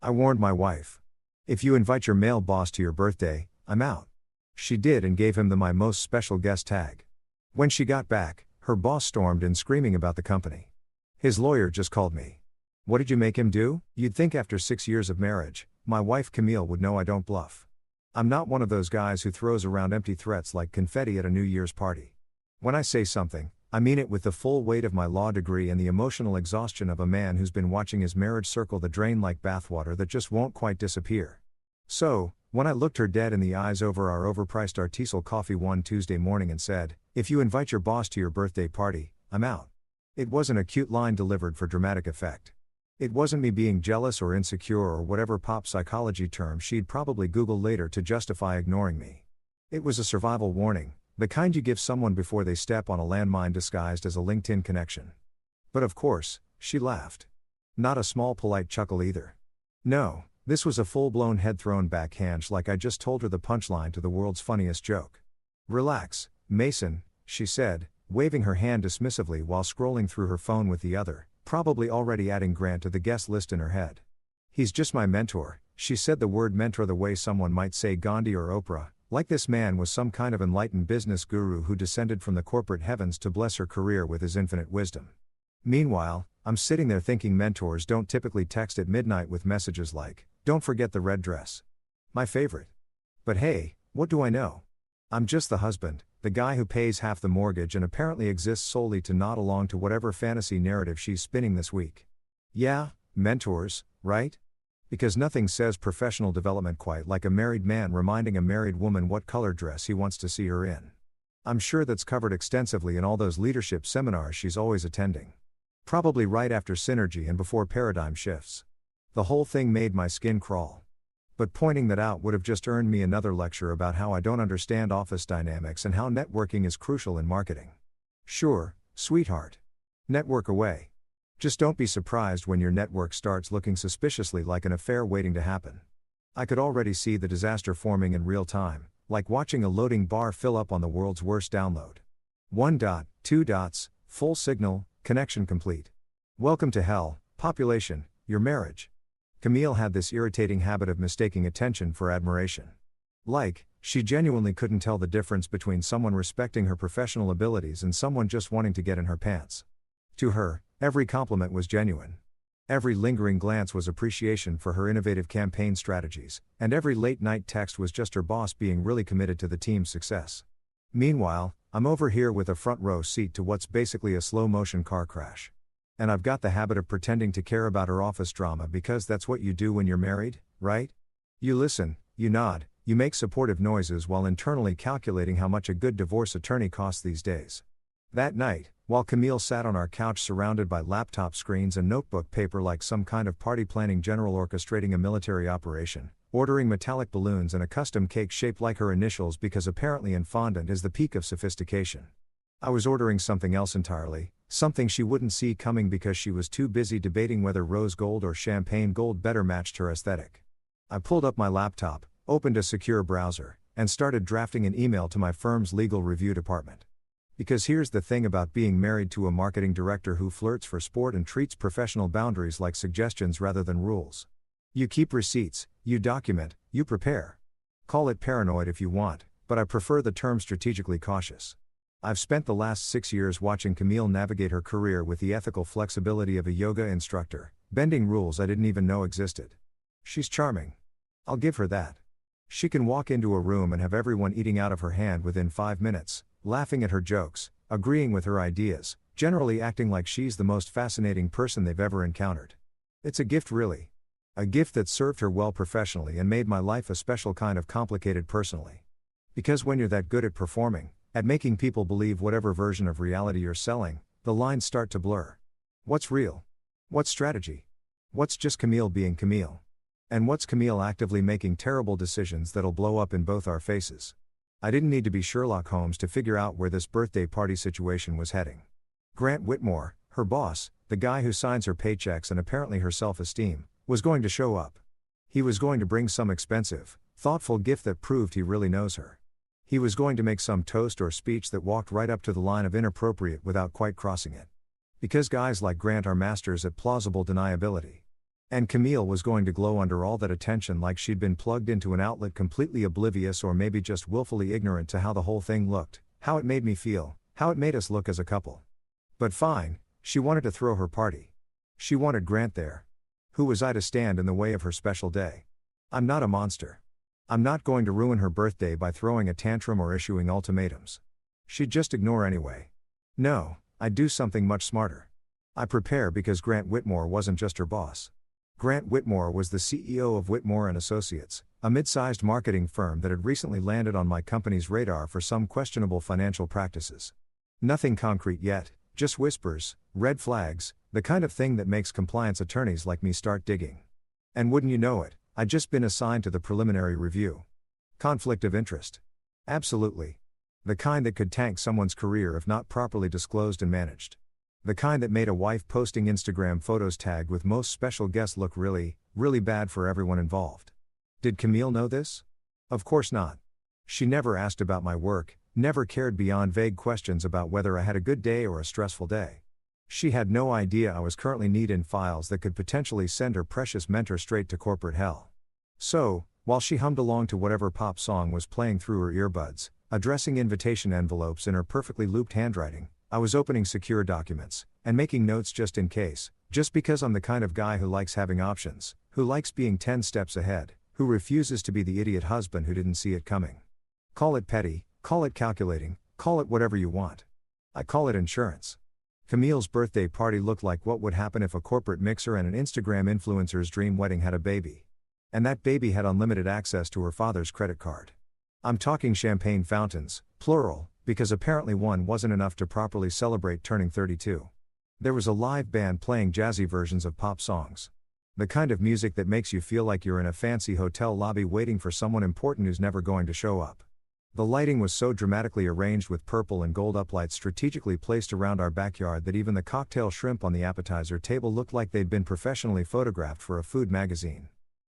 I warned my wife. If you invite your male boss to your birthday, I'm out. She did and gave him the my most special guest tag. When she got back, her boss stormed in screaming about the company. His lawyer just called me. What did you make him do? You'd think after 6 years of marriage, my wife Camille would know I don't bluff. I'm not one of those guys who throws around empty threats like confetti at a New Year's party. When I say something, I mean it with the full weight of my law degree and the emotional exhaustion of a man who's been watching his marriage circle the drain like bathwater that just won't quite disappear. So, when I looked her dead in the eyes over our overpriced artisanal coffee one Tuesday morning and said, "If you invite your boss to your birthday party, I'm out." It wasn't a cute line delivered for dramatic effect. It wasn't me being jealous or insecure or whatever pop psychology term she'd probably Google later to justify ignoring me. It was a survival warning, the kind you give someone before they step on a landmine disguised as a LinkedIn connection. But of course, she laughed. Not a small polite chuckle either. No, this was a full-blown head-thrown backhand like I just told her the punchline to the world's funniest joke. "Relax, Mason," she said, waving her hand dismissively while scrolling through her phone with the other, probably already adding Grant to the guest list in her head. "He's just my mentor," she said, the word mentor the way someone might say Gandhi or Oprah, like this man was some kind of enlightened business guru who descended from the corporate heavens to bless her career with his infinite wisdom. Meanwhile, I'm sitting there thinking mentors don't typically text at midnight with messages like, "Don't forget the red dress." My favorite. But hey, what do I know? I'm just the husband, the guy who pays half the mortgage and apparently exists solely to nod along to whatever fantasy narrative she's spinning this week. Yeah, mentors, right? Because nothing says professional development quite like a married man reminding a married woman what color dress he wants to see her in. I'm sure that's covered extensively in all those leadership seminars she's always attending. Probably right after Synergy and before Paradigm Shifts. The whole thing made my skin crawl. But pointing that out would have just earned me another lecture about how I don't understand office dynamics and how networking is crucial in marketing. Sure, sweetheart. Network away. Just don't be surprised when your network starts looking suspiciously like an affair waiting to happen. I could already see the disaster forming in real time, like watching a loading bar fill up on the world's worst download. 1 dot, 2 dots, full signal, connection complete. Welcome to hell, population, your marriage. Camille had this irritating habit of mistaking attention for admiration. Like, she genuinely couldn't tell the difference between someone respecting her professional abilities and someone just wanting to get in her pants. To her, every compliment was genuine. Every lingering glance was appreciation for her innovative campaign strategies, and every late-night text was just her boss being really committed to the team's success. Meanwhile, I'm over here with a front-row seat to what's basically a slow-motion car crash. And I've got the habit of pretending to care about her office drama because that's what you do when you're married, right? You listen, you nod, you make supportive noises while internally calculating how much a good divorce attorney costs these days. That night, while Camille sat on our couch surrounded by laptop screens and notebook paper like some kind of party planning general orchestrating a military operation, ordering metallic balloons and a custom cake shaped like her initials because apparently in fondant is the peak of sophistication. I was ordering something else entirely, something she wouldn't see coming because she was too busy debating whether rose gold or champagne gold better matched her aesthetic. I pulled up my laptop, opened a secure browser, and started drafting an email to my firm's legal review department. Because here's the thing about being married to a marketing director who flirts for sport and treats professional boundaries like suggestions rather than rules. You keep receipts, you document, you prepare. Call it paranoid if you want, but I prefer the term strategically cautious. I've spent the last 6 years watching Camille navigate her career with the ethical flexibility of a yoga instructor, bending rules I didn't even know existed. She's charming. I'll give her that. She can walk into a room and have everyone eating out of her hand within 5 minutes, laughing at her jokes, agreeing with her ideas, generally acting like she's the most fascinating person they've ever encountered. It's a gift really. A gift that served her well professionally and made my life a special kind of complicated personally. Because when you're that good at performing, at making people believe whatever version of reality you're selling, the lines start to blur. What's real? What's strategy? What's just Camille being Camille? And what's Camille actively making terrible decisions that'll blow up in both our faces? I didn't need to be Sherlock Holmes to figure out where this birthday party situation was heading. Grant Whitmore, her boss, the guy who signs her paychecks and apparently her self-esteem, was going to show up. He was going to bring some expensive, thoughtful gift that proved he really knows her. He was going to make some toast or speech that walked right up to the line of inappropriate without quite crossing it. Because guys like Grant are masters at plausible deniability. And Camille was going to glow under all that attention like she'd been plugged into an outlet completely oblivious or maybe just willfully ignorant to how the whole thing looked, how it made me feel, how it made us look as a couple. But fine, she wanted to throw her party. She wanted Grant there. Who was I to stand in the way of her special day? I'm not a monster. I'm not going to ruin her birthday by throwing a tantrum or issuing ultimatums. She'd just ignore anyway. No, I'd do something much smarter. I prepare because Grant Whitmore wasn't just her boss. Grant Whitmore was the CEO of Whitmore & Associates, a mid-sized marketing firm that had recently landed on my company's radar for some questionable financial practices. Nothing concrete yet, just whispers, red flags, the kind of thing that makes compliance attorneys like me start digging. And wouldn't you know it, I'd just been assigned to the preliminary review. Conflict of interest. Absolutely. The kind that could tank someone's career if not properly disclosed and managed. The kind that made a wife posting Instagram photos tagged with most special guest look really, really bad for everyone involved. Did Camille know this? Of course not. She never asked about my work, never cared beyond vague questions about whether I had a good day or a stressful day. She had no idea I was currently kneed in files that could potentially send her precious mentor straight to corporate hell. So, while she hummed along to whatever pop song was playing through her earbuds, addressing invitation envelopes in her perfectly looped handwriting, I was opening secure documents, and making notes just in case, just because I'm the kind of guy who likes having options, who likes being 10 steps ahead, who refuses to be the idiot husband who didn't see it coming. Call it petty, call it calculating, call it whatever you want. I call it insurance. Camille's birthday party looked like what would happen if a corporate mixer and an Instagram influencer's dream wedding had a baby. And that baby had unlimited access to her father's credit card. I'm talking champagne fountains, plural, because apparently one wasn't enough to properly celebrate turning 32. There was a live band playing jazzy versions of pop songs. The kind of music that makes you feel like you're in a fancy hotel lobby waiting for someone important who's never going to show up. The lighting was so dramatically arranged with purple and gold uplights strategically placed around our backyard that even the cocktail shrimp on the appetizer table looked like they'd been professionally photographed for a food magazine.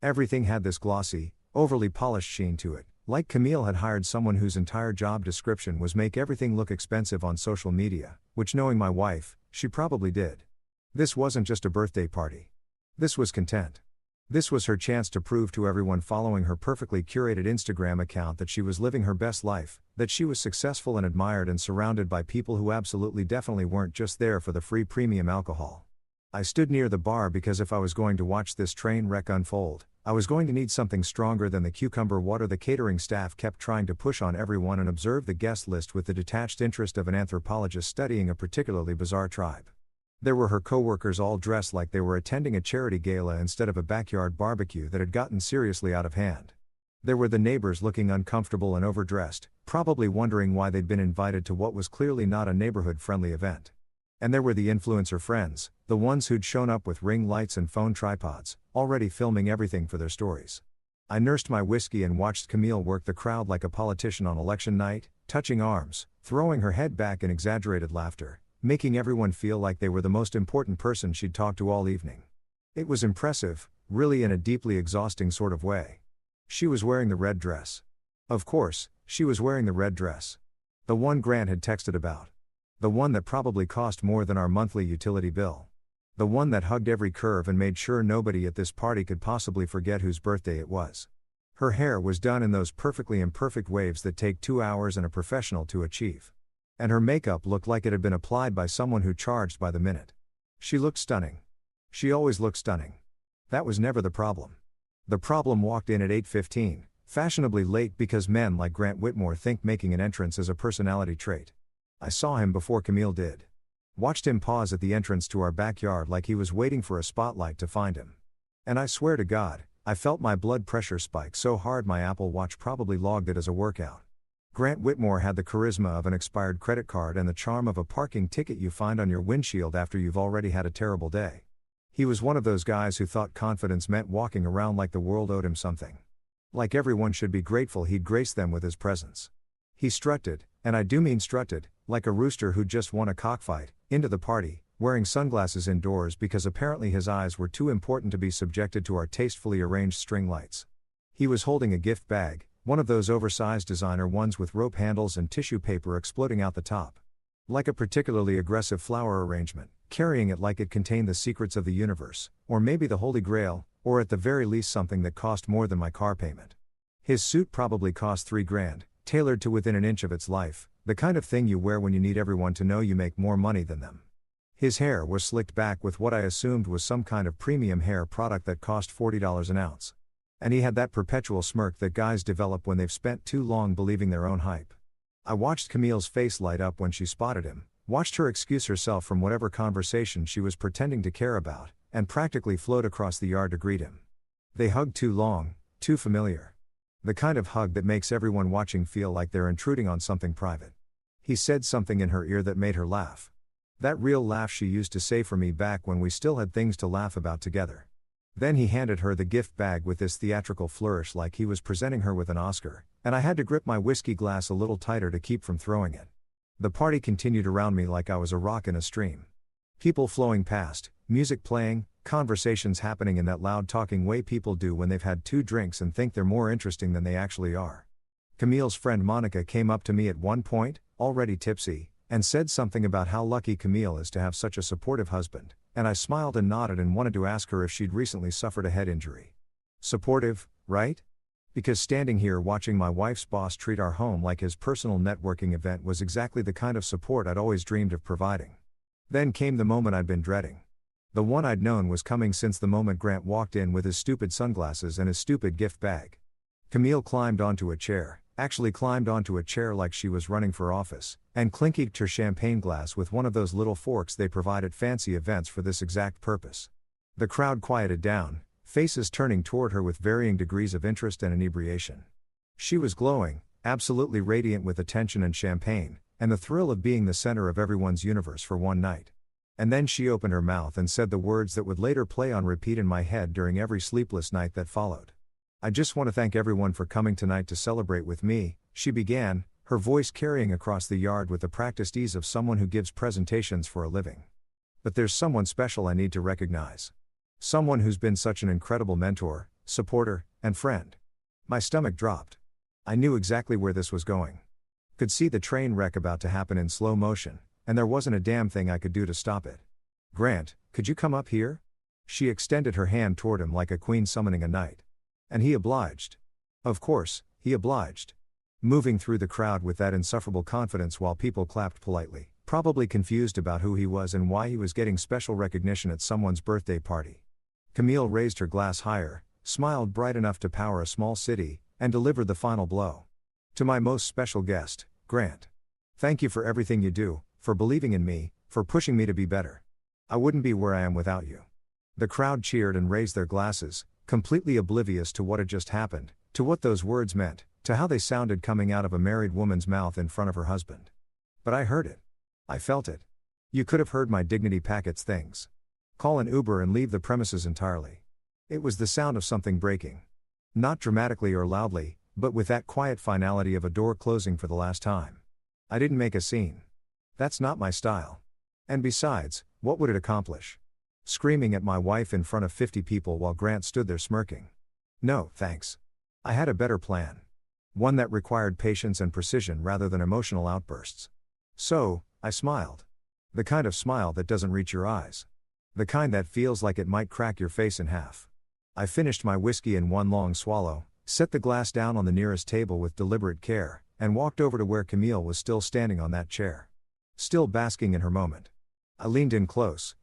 Everything had this glossy, overly polished sheen to it, like Camille had hired someone whose entire job description was make everything look expensive on social media, which knowing my wife, she probably did. This wasn't just a birthday party. This was content. This was her chance to prove to everyone following her perfectly curated Instagram account that she was living her best life, that she was successful and admired and surrounded by people who absolutely definitely weren't just there for the free premium alcohol. I stood near the bar because if I was going to watch this train wreck unfold, I was going to need something stronger than the cucumber water the catering staff kept trying to push on everyone and observe the guest list with the detached interest of an anthropologist studying a particularly bizarre tribe. There were her co-workers all dressed like they were attending a charity gala instead of a backyard barbecue that had gotten seriously out of hand. There were the neighbors looking uncomfortable and overdressed, probably wondering why they'd been invited to what was clearly not a neighborhood-friendly event. And there were the influencer friends, the ones who'd shown up with ring lights and phone tripods, already filming everything for their stories. I nursed my whiskey and watched Camille work the crowd like a politician on election night, touching arms, throwing her head back in exaggerated laughter, making everyone feel like they were the most important person she'd talked to all evening. It was impressive, really in a deeply exhausting sort of way. She was wearing the red dress. Of course, she was wearing the red dress. The one Grant had texted about. The one that probably cost more than our monthly utility bill. The one that hugged every curve and made sure nobody at this party could possibly forget whose birthday it was. Her hair was done in those perfectly imperfect waves that take 2 hours and a professional to achieve. And her makeup looked like it had been applied by someone who charged by the minute. She looked stunning. She always looked stunning. That was never the problem. The problem walked in at 8:15, fashionably late because men like Grant Whitmore think making an entrance is a personality trait. I saw him before Camille did. Watched him pause at the entrance to our backyard like he was waiting for a spotlight to find him. And I swear to God, I felt my blood pressure spike so hard my Apple Watch probably logged it as a workout. Grant Whitmore had the charisma of an expired credit card and the charm of a parking ticket you find on your windshield after you've already had a terrible day. He was one of those guys who thought confidence meant walking around like the world owed him something. Like everyone should be grateful he'd grace them with his presence. He strutted, and I do mean strutted, like a rooster who'd just won a cockfight, into the party, wearing sunglasses indoors because apparently his eyes were too important to be subjected to our tastefully arranged string lights. He was holding a gift bag, one of those oversized designer ones with rope handles and tissue paper exploding out the top. Like a particularly aggressive flower arrangement, carrying it like it contained the secrets of the universe, or maybe the Holy Grail, or at the very least something that cost more than my car payment. His suit probably cost $3,000, tailored to within an inch of its life, the kind of thing you wear when you need everyone to know you make more money than them. His hair was slicked back with what I assumed was some kind of premium hair product that cost $40 an ounce. And he had that perpetual smirk that guys develop when they've spent too long believing their own hype. I watched Camille's face light up when she spotted him, watched her excuse herself from whatever conversation she was pretending to care about, and practically float across the yard to greet him. They hugged too long, too familiar. The kind of hug that makes everyone watching feel like they're intruding on something private. He said something in her ear that made her laugh. That real laugh she used to say for me back when we still had things to laugh about together. Then he handed her the gift bag with this theatrical flourish like he was presenting her with an Oscar, and I had to grip my whiskey glass a little tighter to keep from throwing it. The party continued around me like I was a rock in a stream. People flowing past, music playing, conversations happening in that loud talking way people do when they've had 2 drinks and think they're more interesting than they actually are. Camille's friend Monica came up to me at one point, already tipsy, and said something about how lucky Camille is to have such a supportive husband, and I smiled and nodded and wanted to ask her if she'd recently suffered a head injury. Supportive, right? Because standing here watching my wife's boss treat our home like his personal networking event was exactly the kind of support I'd always dreamed of providing. Then came the moment I'd been dreading. The one I'd known was coming since the moment Grant walked in with his stupid sunglasses and his stupid gift bag. Camille climbed onto a chair, actually climbed onto a chair like she was running for office, and clinkied her champagne glass with one of those little forks they provide at fancy events for this exact purpose. The crowd quieted down, faces turning toward her with varying degrees of interest and inebriation. She was glowing, absolutely radiant with attention and champagne, and the thrill of being the center of everyone's universe for one night. And then she opened her mouth and said the words that would later play on repeat in my head during every sleepless night that followed. "I just want to thank everyone for coming tonight to celebrate with me," she began, her voice carrying across the yard with the practiced ease of someone who gives presentations for a living. "But there's someone special I need to recognize. Someone who's been such an incredible mentor, supporter, and friend." My stomach dropped. I knew exactly where this was going. Could see the train wreck about to happen in slow motion, and there wasn't a damn thing I could do to stop it. "Grant, could you come up here?" She extended her hand toward him like a queen summoning a knight. And he obliged. Of course, he obliged. Moving through the crowd with that insufferable confidence while people clapped politely, probably confused about who he was and why he was getting special recognition at someone's birthday party. Camille raised her glass higher, smiled bright enough to power a small city, and delivered the final blow. "To my most special guest, Grant. Thank you for everything you do, for believing in me, for pushing me to be better. I wouldn't be where I am without you." The crowd cheered and raised their glasses, completely oblivious to what had just happened, to what those words meant, to how they sounded coming out of a married woman's mouth in front of her husband. But I heard it. I felt it. You could have heard my dignity pack its things. Call an Uber and leave the premises entirely. It was the sound of something breaking. Not dramatically or loudly, but with that quiet finality of a door closing for the last time. I didn't make a scene. That's not my style. And besides, what would it accomplish? Screaming at my wife in front of 50 people while Grant stood there smirking. No, thanks. I had a better plan. One that required patience and precision rather than emotional outbursts. So, I smiled. The kind of smile that doesn't reach your eyes. The kind that feels like it might crack your face in half. I finished my whiskey in one long swallow, set the glass down on the nearest table with deliberate care, and walked over to where Camille was still standing on that chair. Still basking in her moment. I leaned in close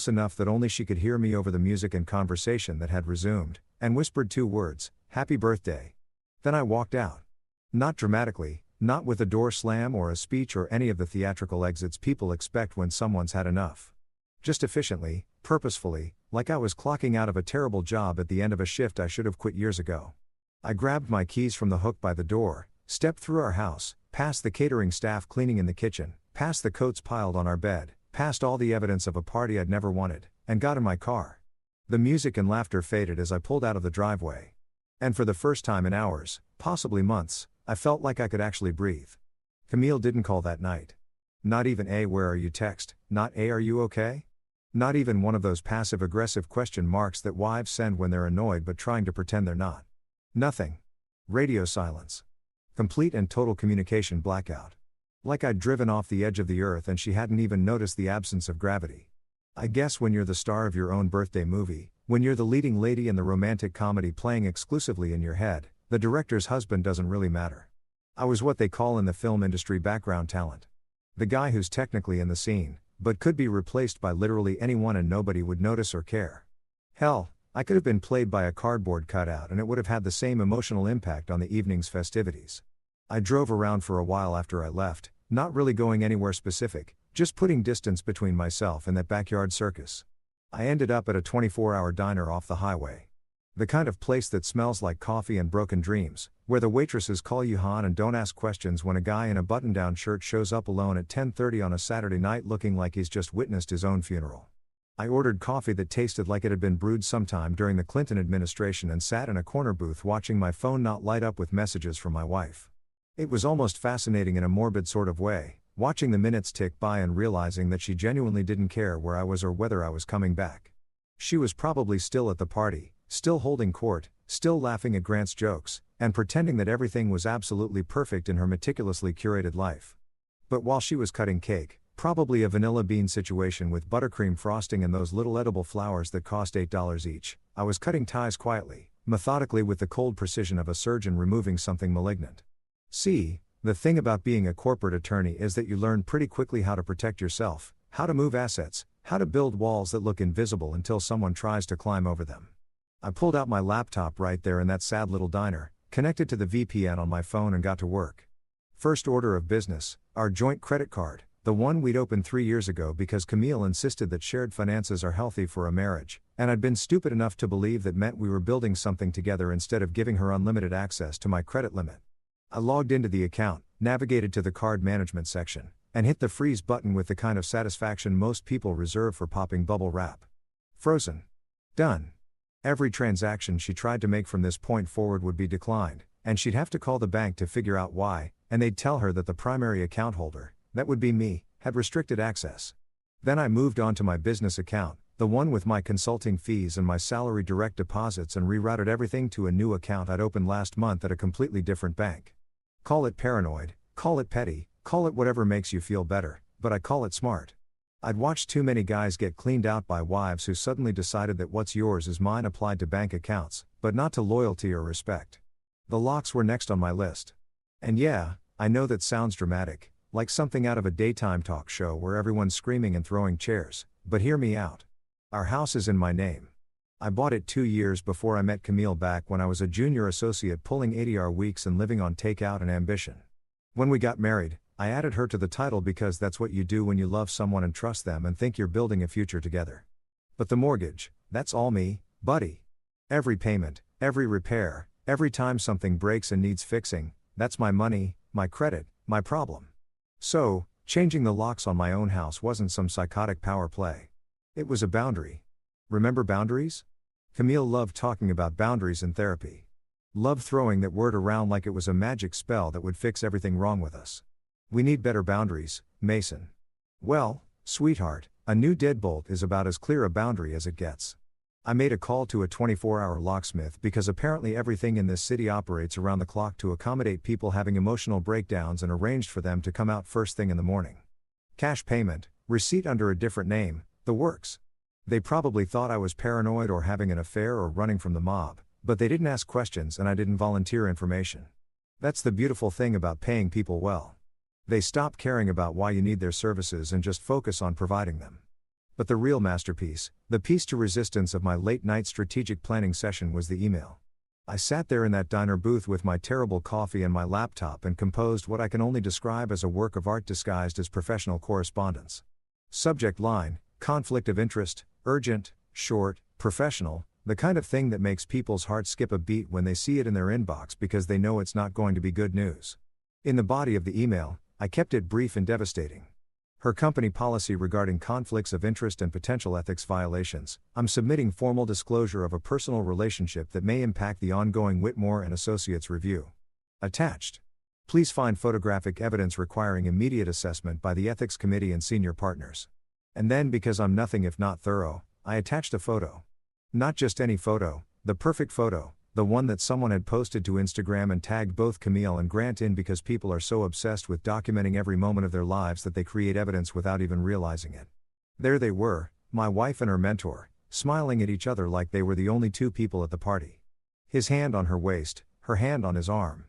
enough that only she could hear me over the music and conversation that had resumed, and whispered 2 words, "Happy birthday." Then I walked out. Not dramatically, not with a door slam or a speech or any of the theatrical exits people expect when someone's had enough. Just efficiently, purposefully, like I was clocking out of a terrible job at the end of a shift I should have quit years ago. I grabbed my keys from the hook by the door, stepped through our house, past the catering staff cleaning in the kitchen, past the coats piled on our bed, past all the evidence of a party I'd never wanted, and got in my car. The music and laughter faded as I pulled out of the driveway. And for the first time in hours, possibly months, I felt like I could actually breathe. Camille didn't call that night. Not even a "where are you" text, not a "are you okay?" Not even one of those passive-aggressive question marks that wives send when they're annoyed but trying to pretend they're not. Nothing. Radio silence. Complete and total communication blackout. Like I'd driven off the edge of the earth and she hadn't even noticed the absence of gravity. I guess when you're the star of your own birthday movie, when you're the leading lady in the romantic comedy playing exclusively in your head, the director's husband doesn't really matter. I was what they call in the film industry background talent. The guy who's technically in the scene, but could be replaced by literally anyone and nobody would notice or care. Hell, I could have been played by a cardboard cutout and it would have had the same emotional impact on the evening's festivities. I drove around for a while after I left, not really going anywhere specific, just putting distance between myself and that backyard circus. I ended up at a 24-hour diner off the highway. The kind of place that smells like coffee and broken dreams, where the waitresses call you hon and don't ask questions when a guy in a button-down shirt shows up alone at 10:30 on a Saturday night looking like he's just witnessed his own funeral. I ordered coffee that tasted like it had been brewed sometime during the Clinton administration and sat in a corner booth watching my phone not light up with messages from my wife. It was almost fascinating in a morbid sort of way, watching the minutes tick by and realizing that she genuinely didn't care where I was or whether I was coming back. She was probably still at the party, still holding court, still laughing at Grant's jokes, and pretending that everything was absolutely perfect in her meticulously curated life. But while she was cutting cake, probably a vanilla bean situation with buttercream frosting and those little edible flowers that cost $8 each, I was cutting ties quietly, methodically with the cold precision of a surgeon removing something malignant. See, the thing about being a corporate attorney is that you learn pretty quickly how to protect yourself, how to move assets, how to build walls that look invisible until someone tries to climb over them. I pulled out my laptop right there in that sad little diner, connected to the VPN on my phone and got to work. First order of business, our joint credit card, the one we'd opened 3 years ago because Camille insisted that shared finances are healthy for a marriage, and I'd been stupid enough to believe that meant we were building something together instead of giving her unlimited access to my credit limit. I logged into the account, navigated to the card management section, and hit the freeze button with the kind of satisfaction most people reserve for popping bubble wrap. Frozen. Done. Every transaction she tried to make from this point forward would be declined, and she'd have to call the bank to figure out why, and they'd tell her that the primary account holder, that would be me, had restricted access. Then I moved on to my business account, the one with my consulting fees and my salary direct deposits, and rerouted everything to a new account I'd opened last month at a completely different bank. Call it paranoid, call it petty, call it whatever makes you feel better, but I call it smart. I'd watched too many guys get cleaned out by wives who suddenly decided that what's yours is mine applied to bank accounts, but not to loyalty or respect. The locks were next on my list. And yeah, I know that sounds dramatic, like something out of a daytime talk show where everyone's screaming and throwing chairs, but hear me out. Our house is in my name. I bought it 2 years before I met Camille back when I was a junior associate pulling 80-hour weeks and living on takeout and ambition. When we got married, I added her to the title because that's what you do when you love someone and trust them and think you're building a future together. But the mortgage, that's all me, buddy. Every payment, every repair, every time something breaks and needs fixing, that's my money, my credit, my problem. So, changing the locks on my own house wasn't some psychotic power play. It was a boundary. Remember boundaries? Camille loved talking about boundaries in therapy. Loved throwing that word around like it was a magic spell that would fix everything wrong with us. We need better boundaries, Mason. Well, sweetheart, a new deadbolt is about as clear a boundary as it gets. I made a call to a 24-hour locksmith because apparently everything in this city operates around the clock to accommodate people having emotional breakdowns and arranged for them to come out first thing in the morning. Cash payment, receipt under a different name, the works. They probably thought I was paranoid or having an affair or running from the mob, but they didn't ask questions and I didn't volunteer information. That's the beautiful thing about paying people well. They stop caring about why you need their services and just focus on providing them. But the real masterpiece, the piece to resistance of my late-night strategic planning session was the email. I sat there in that diner booth with my terrible coffee and my laptop and composed what I can only describe as a work of art disguised as professional correspondence. Subject line, conflict of interest, urgent, short, professional, the kind of thing that makes people's hearts skip a beat when they see it in their inbox because they know it's not going to be good news. In the body of the email, I kept it brief and devastating. Her company policy regarding conflicts of interest and potential ethics violations. I'm submitting formal disclosure of a personal relationship that may impact the ongoing Whitmore and Associates review. Attached. Please find photographic evidence requiring immediate assessment by the ethics committee and senior partners. And then, because I'm nothing if not thorough, I attached a photo. Not just any photo, the perfect photo, the one that someone had posted to Instagram and tagged both Camille and Grant in because people are so obsessed with documenting every moment of their lives that they create evidence without even realizing it. There they were, my wife and her mentor, smiling at each other like they were the only two people at the party. His hand on her waist, her hand on his arm.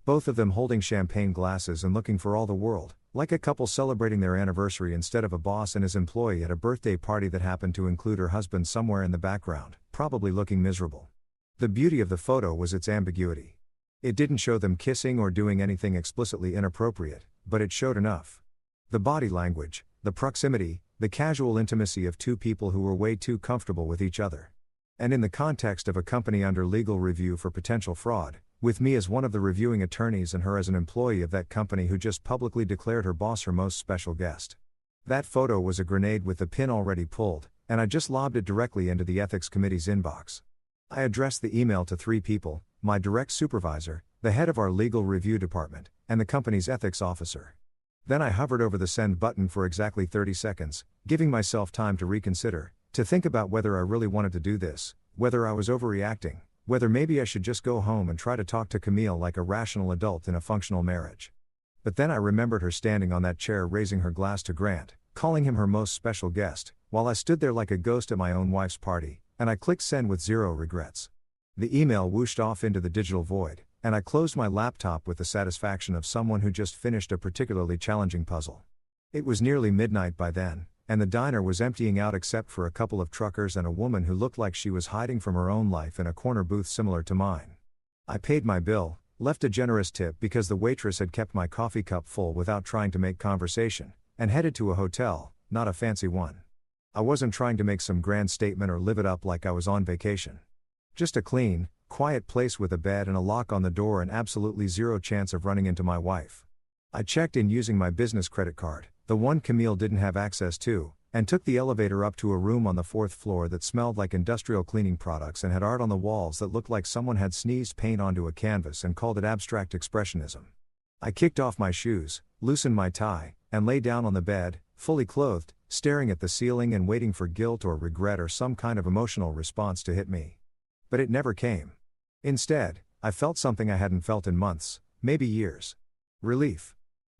Both of them holding champagne glasses and looking for all the world, like a couple celebrating their anniversary instead of a boss and his employee at a birthday party that happened to include her husband somewhere in the background, probably looking miserable. The beauty of the photo was its ambiguity. It didn't show them kissing or doing anything explicitly inappropriate, but it showed enough. The body language, the proximity, the casual intimacy of two people who were way too comfortable with each other. And in the context of a company under legal review for potential fraud, with me as one of the reviewing attorneys and her as an employee of that company who just publicly declared her boss her most special guest. That photo was a grenade with the pin already pulled, and I just lobbed it directly into the ethics committee's inbox. I addressed the email to 3 people, my direct supervisor, the head of our legal review department, and the company's ethics officer. Then I hovered over the send button for exactly 30 seconds, giving myself time to reconsider, to think about whether I really wanted to do this, whether I was overreacting, whether maybe I should just go home and try to talk to Camille like a rational adult in a functional marriage. But then I remembered her standing on that chair raising her glass to Grant, calling him her most special guest, while I stood there like a ghost at my own wife's party, and I clicked send with 0 regrets. The email whooshed off into the digital void, and I closed my laptop with the satisfaction of someone who just finished a particularly challenging puzzle. It was nearly midnight by then, and the diner was emptying out except for a couple of truckers and a woman who looked like she was hiding from her own life in a corner booth similar to mine. I paid my bill, left a generous tip because the waitress had kept my coffee cup full without trying to make conversation, and headed to a hotel, not a fancy one. I wasn't trying to make some grand statement or live it up like I was on vacation. Just a clean, quiet place with a bed and a lock on the door and absolutely 0 chance of running into my wife. I checked in using my business credit card, the one Camille didn't have access to, and took the elevator up to a room on the 4th floor that smelled like industrial cleaning products and had art on the walls that looked like someone had sneezed paint onto a canvas and called it abstract expressionism. I kicked off my shoes, loosened my tie, and lay down on the bed, fully clothed, staring at the ceiling and waiting for guilt or regret or some kind of emotional response to hit me. But it never came. Instead, I felt something I hadn't felt in months, maybe years. Relief.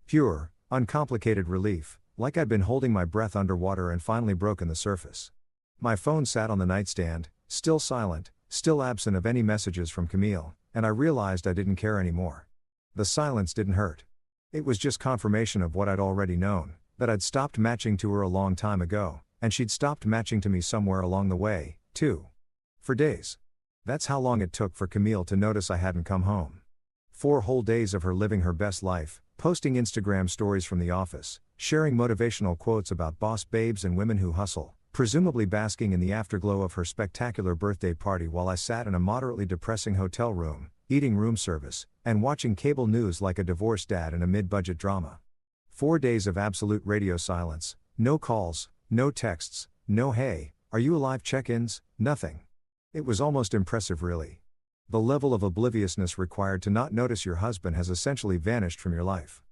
Pure, uncomplicated relief, like I'd been holding my breath underwater and finally broken the surface. My phone sat on the nightstand, still silent, still absent of any messages from Camille, and I realized I didn't care anymore. The silence didn't hurt. It was just confirmation of what I'd already known, that I'd stopped matching to her a long time ago, and she'd stopped matching to me somewhere along the way, too. For days. That's how long it took for Camille to notice I hadn't come home. 4 whole days of her living her best life, posting Instagram stories from the office, sharing motivational quotes about boss babes and women who hustle, presumably basking in the afterglow of her spectacular birthday party while I sat in a moderately depressing hotel room, eating room service, and watching cable news like a divorced dad in a mid-budget drama. 4 days of absolute radio silence, no calls, no texts, no hey, are you alive check-ins, nothing. It was almost impressive really. The level of obliviousness required to not notice your husband has essentially vanished from your life.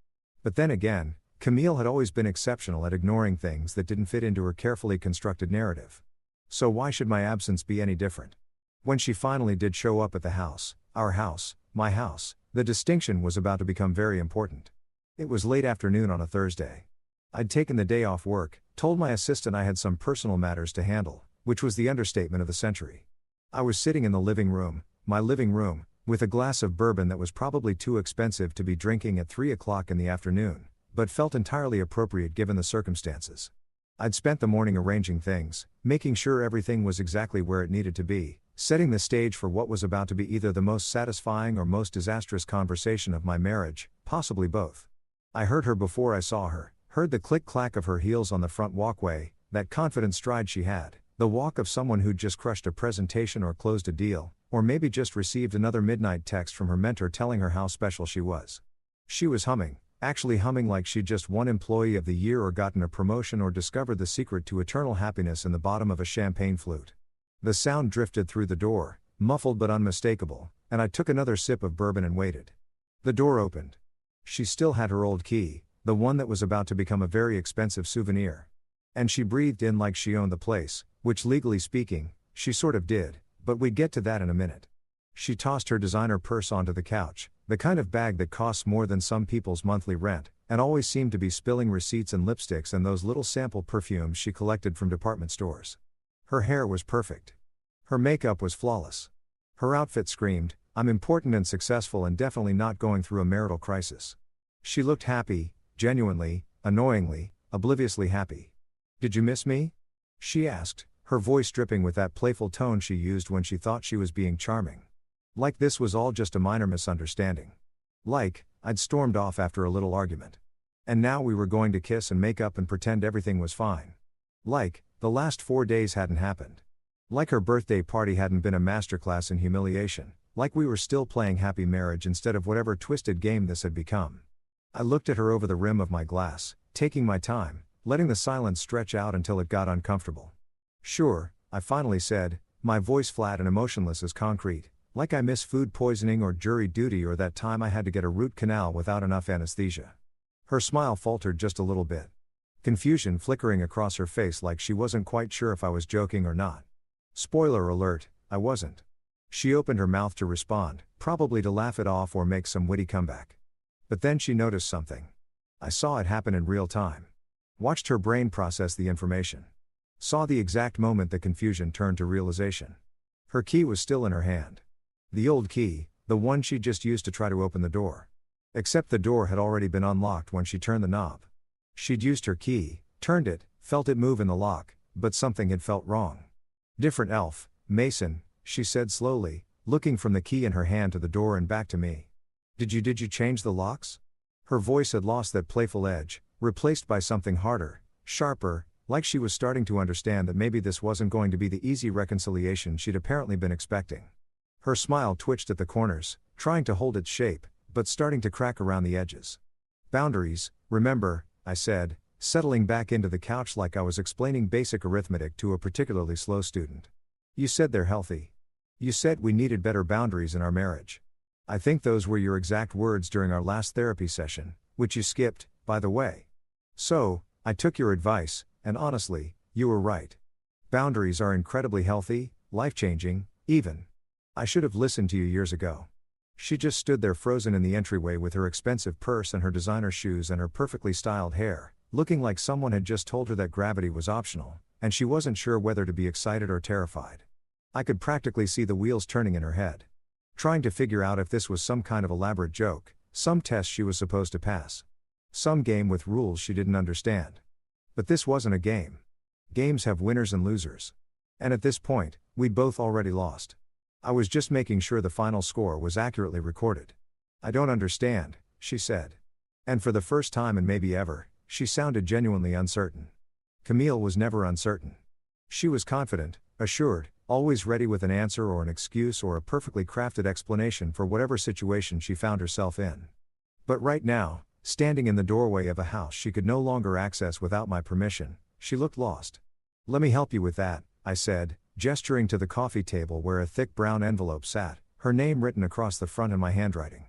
But then again, Camille had always been exceptional at ignoring things that didn't fit into her carefully constructed narrative. So why should my absence be any different? When she finally did show up at the house, our house, my house, the distinction was about to become very important. It was late afternoon on a Thursday. I'd taken the day off work, told my assistant I had some personal matters to handle, which was the understatement of the century. I was sitting in the living room, my living room, with a glass of bourbon that was probably too expensive to be drinking at 3 o'clock in the afternoon, but felt entirely appropriate given the circumstances. I'd spent the morning arranging things, making sure everything was exactly where it needed to be, setting the stage for what was about to be either the most satisfying or most disastrous conversation of my marriage, possibly both. I heard her before I saw her, heard the click-clack of her heels on the front walkway, that confident stride she had, the walk of someone who'd just crushed a presentation or closed a deal, or maybe just received another midnight text from her mentor telling her how special she was. She was humming, actually humming like she'd just won Employee of the Year or gotten a promotion or discovered the secret to eternal happiness in the bottom of a champagne flute. The sound drifted through the door, muffled but unmistakable, and I took another sip of bourbon and waited. The door opened. She still had her old key, the one that was about to become a very expensive souvenir. And she breathed in like she owned the place, which legally speaking, she sort of did, but we'd get to that in a minute. She tossed her designer purse onto the couch, the kind of bag that costs more than some people's monthly rent, and always seemed to be spilling receipts and lipsticks and those little sample perfumes she collected from department stores. Her hair was perfect. Her makeup was flawless. Her outfit screamed, "I'm important and successful and definitely not going through a marital crisis." She looked happy, genuinely, annoyingly, obliviously happy. "Did you miss me?" she asked, her voice dripping with that playful tone she used when she thought she was being charming. Like this was all just a minor misunderstanding. Like, I'd stormed off after a little argument. And now we were going to kiss and make up and pretend everything was fine. Like, the last 4 days hadn't happened. Like her birthday party hadn't been a masterclass in humiliation. Like we were still playing happy marriage instead of whatever twisted game this had become. I looked at her over the rim of my glass, taking my time, letting the silence stretch out until it got uncomfortable. "Sure," I finally said, my voice flat and emotionless as concrete. Like I miss food poisoning or jury duty or that time I had to get a root canal without enough anesthesia. Her smile faltered just a little bit. Confusion flickering across her face like she wasn't quite sure if I was joking or not. Spoiler alert, I wasn't. She opened her mouth to respond, probably to laugh it off or make some witty comeback. But then she noticed something. I saw it happen in real time. Watched her brain process the information. Saw the exact moment the confusion turned to realization. Her key was still in her hand. The old key, the one she'd just used to try to open the door. Except the door had already been unlocked when she turned the knob. She'd used her key, turned it, felt it move in the lock, but something had felt wrong. "Different elf, Mason," she said slowly, looking from the key in her hand to the door and back to me. Did you change the locks?" Her voice had lost that playful edge, replaced by something harder, sharper, like she was starting to understand that maybe this wasn't going to be the easy reconciliation she'd apparently been expecting. Her smile twitched at the corners, trying to hold its shape, but starting to crack around the edges. "Boundaries, remember," I said, settling back into the couch like I was explaining basic arithmetic to a particularly slow student. "You said they're healthy. You said we needed better boundaries in our marriage. I think those were your exact words during our last therapy session, which you skipped, by the way. So, I took your advice, and honestly, you were right. Boundaries are incredibly healthy, life-changing, even. I should have listened to you years ago." She just stood there frozen in the entryway with her expensive purse and her designer shoes and her perfectly styled hair, looking like someone had just told her that gravity was optional, and she wasn't sure whether to be excited or terrified. I could practically see the wheels turning in her head. Trying to figure out if this was some kind of elaborate joke, some test she was supposed to pass. Some game with rules she didn't understand. But this wasn't a game. Games have winners and losers. And at this point, we'd both already lost. I was just making sure the final score was accurately recorded. "I don't understand," she said. And for the first time and maybe ever, she sounded genuinely uncertain. Camille was never uncertain. She was confident, assured, always ready with an answer or an excuse or a perfectly crafted explanation for whatever situation she found herself in. But right now, standing in the doorway of a house she could no longer access without my permission, she looked lost. "Let me help you with that," I said, gesturing to the coffee table where a thick brown envelope sat, her name written across the front in my handwriting.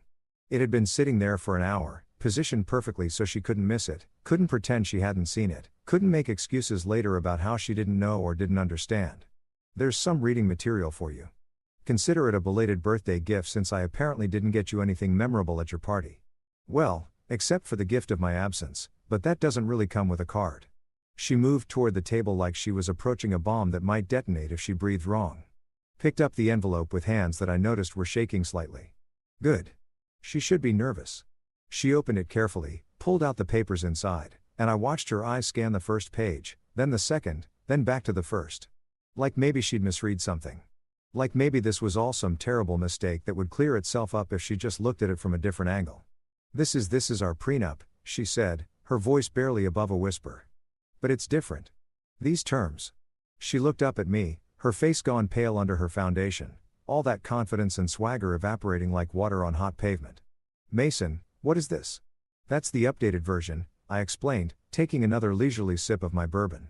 It had been sitting there for an hour, positioned perfectly so she couldn't miss it, couldn't pretend she hadn't seen it, couldn't make excuses later about how she didn't know or didn't understand. "There's some reading material for you. Consider it a belated birthday gift since I apparently didn't get you anything memorable at your party. Well, except for the gift of my absence, but that doesn't really come with a card." She moved toward the table like she was approaching a bomb that might detonate if she breathed wrong. Picked up the envelope with hands that I noticed were shaking slightly. "Good. She should be nervous." She opened it carefully, pulled out the papers inside, and I watched her eyes scan the first page, then the second, then back to the first. Like maybe she'd misread something. Like maybe this was all some terrible mistake that would clear itself up if she just looked at it from a different angle. This is our prenup," she said, her voice barely above a whisper. "But it's different. These terms." She looked up at me, her face gone pale under her foundation, all that confidence and swagger evaporating like water on hot pavement. "Mason, what is this?" "That's the updated version," I explained, taking another leisurely sip of my bourbon.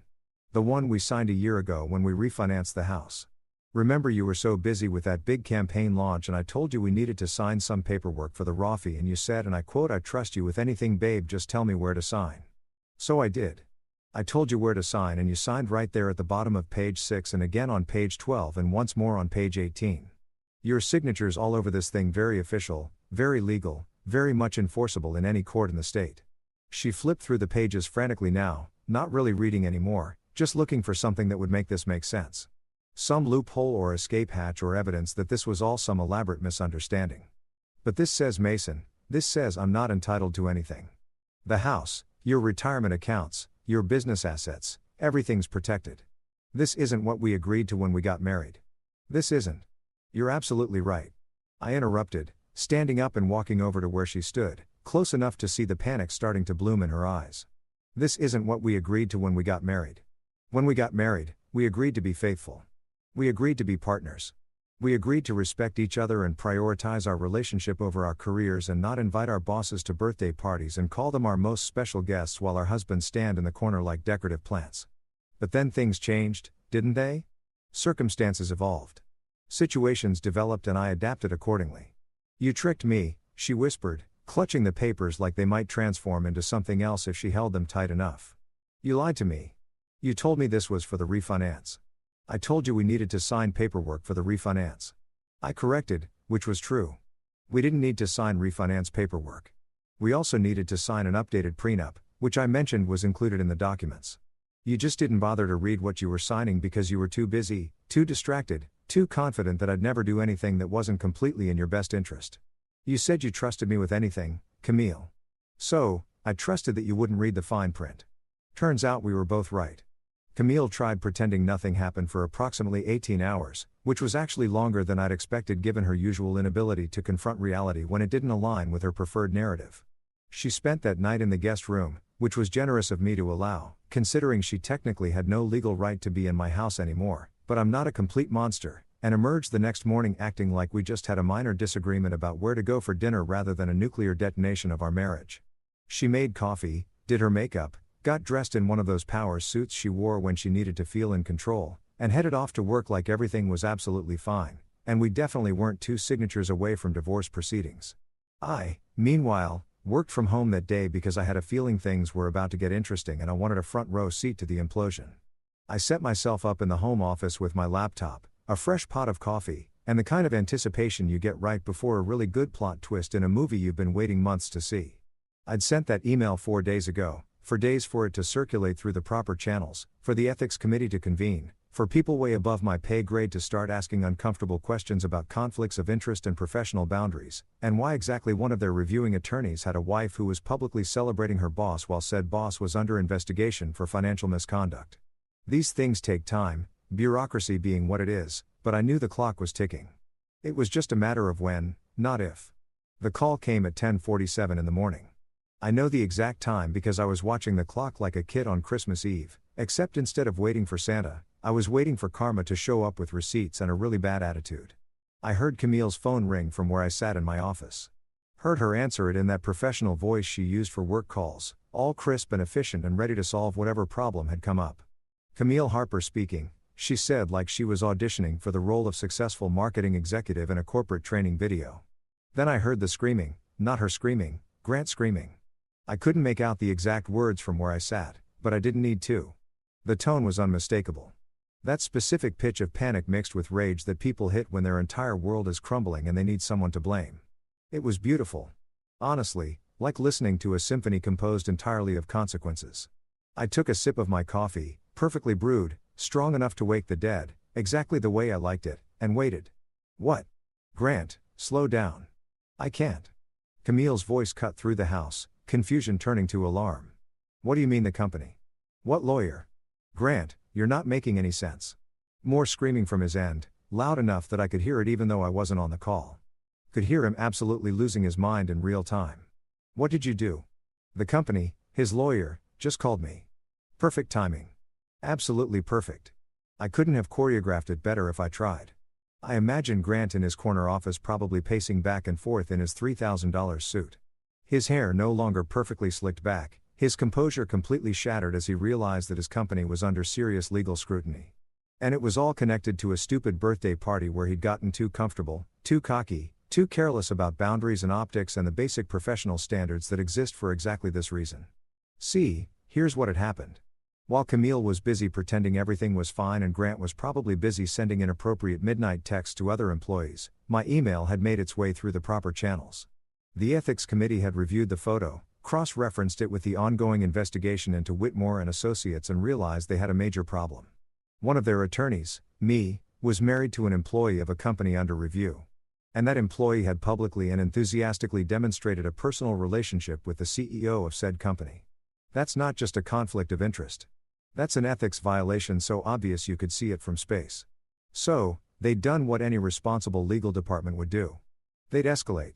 "The one we signed a year ago when we refinanced the house. Remember you were so busy with that big campaign launch and I told you we needed to sign some paperwork for the Rafi and you said, and I quote, 'I trust you with anything babe, just tell me where to sign.' So I did. I told you where to sign and you signed right there at the bottom of page 6 and again on page 12 and once more on page 18. Your signature's all over this thing, very official, very legal, very much enforceable in any court in the state. She flipped through the pages frantically now, not really reading anymore, just looking for something that would make this make sense. Some loophole or escape hatch or evidence that this was all some elaborate misunderstanding. But this says Mason, this says I'm not entitled to anything. The house, your retirement accounts, your business assets, everything's protected. This isn't what we agreed to when we got married. This isn't. You're absolutely right. I interrupted, standing up and walking over to where she stood, close enough to see the panic starting to bloom in her eyes. This isn't what we agreed to when we got married. When we got married, we agreed to be faithful. We agreed to be partners. We agreed to respect each other and prioritize our relationship over our careers and not invite our bosses to birthday parties and call them our most special guests while our husbands stand in the corner like decorative plants. But then things changed, didn't they? Circumstances evolved. Situations developed and I adapted accordingly. You tricked me, she whispered, clutching the papers like they might transform into something else if she held them tight enough. You lied to me. You told me this was for the refinance. I told you we needed to sign paperwork for the refinance. I corrected, which was true. We didn't need to sign refinance paperwork. We also needed to sign an updated prenup, which I mentioned was included in the documents. You just didn't bother to read what you were signing because you were too busy, too distracted, too confident that I'd never do anything that wasn't completely in your best interest. You said you trusted me with anything, Camille. So, I trusted that you wouldn't read the fine print. Turns out we were both right. Camille tried pretending nothing happened for approximately 18 hours, which was actually longer than I'd expected given her usual inability to confront reality when it didn't align with her preferred narrative. She spent that night in the guest room, which was generous of me to allow, considering she technically had no legal right to be in my house anymore, but I'm not a complete monster, and emerged the next morning acting like we just had a minor disagreement about where to go for dinner rather than a nuclear detonation of our marriage. She made coffee, did her makeup, got dressed in one of those power suits she wore when she needed to feel in control, and headed off to work like everything was absolutely fine, and we definitely weren't 2 signatures away from divorce proceedings. I, meanwhile, worked from home that day because I had a feeling things were about to get interesting and I wanted a front row seat to the implosion. I set myself up in the home office with my laptop, a fresh pot of coffee, and the kind of anticipation you get right before a really good plot twist in a movie you've been waiting months to see. I'd sent that email 4 days ago, for days for it to circulate through the proper channels, for the ethics committee to convene, for people way above my pay grade to start asking uncomfortable questions about conflicts of interest and professional boundaries, and why exactly one of their reviewing attorneys had a wife who was publicly celebrating her boss while said boss was under investigation for financial misconduct. These things take time, bureaucracy being what it is, but I knew the clock was ticking. It was just a matter of when, not if. The call came at 10:47 in the morning. I know the exact time because I was watching the clock like a kid on Christmas Eve, except instead of waiting for Santa, I was waiting for karma to show up with receipts and a really bad attitude. I heard Camille's phone ring from where I sat in my office. Heard her answer it in that professional voice she used for work calls, all crisp and efficient and ready to solve whatever problem had come up. Camille Harper speaking, she said like she was auditioning for the role of successful marketing executive in a corporate training video. Then I heard the screaming, not her screaming, Grant screaming. I couldn't make out the exact words from where I sat, but I didn't need to. The tone was unmistakable. That specific pitch of panic mixed with rage that people hit when their entire world is crumbling and they need someone to blame. It was beautiful. Honestly, like listening to a symphony composed entirely of consequences. I took a sip of my coffee, perfectly brewed, strong enough to wake the dead, exactly the way I liked it, and waited. What? Grant, slow down. I can't. Camille's voice cut through the house, confusion turning to alarm. What do you mean the company? What lawyer? Grant, you're not making any sense. More screaming from his end, loud enough that I could hear it even though I wasn't on the call. Could hear him absolutely losing his mind in real time. What did you do? The company, his lawyer, just called me. Perfect timing. Absolutely perfect. I couldn't have choreographed it better if I tried. I imagine Grant in his corner office probably pacing back and forth in his $3,000 suit. His hair no longer perfectly slicked back, his composure completely shattered as he realized that his company was under serious legal scrutiny. And it was all connected to a stupid birthday party where he'd gotten too comfortable, too cocky, too careless about boundaries and optics and the basic professional standards that exist for exactly this reason. See, here's what had happened. While Camille was busy pretending everything was fine and Grant was probably busy sending inappropriate midnight texts to other employees, my email had made its way through the proper channels. The ethics committee had reviewed the photo, cross-referenced it with the ongoing investigation into Whitmore and Associates and realized they had a major problem. One of their attorneys, me, was married to an employee of a company under review. And that employee had publicly and enthusiastically demonstrated a personal relationship with the CEO of said company. That's not just a conflict of interest. That's an ethics violation so obvious you could see it from space. So, they'd done what any responsible legal department would do. They'd escalate.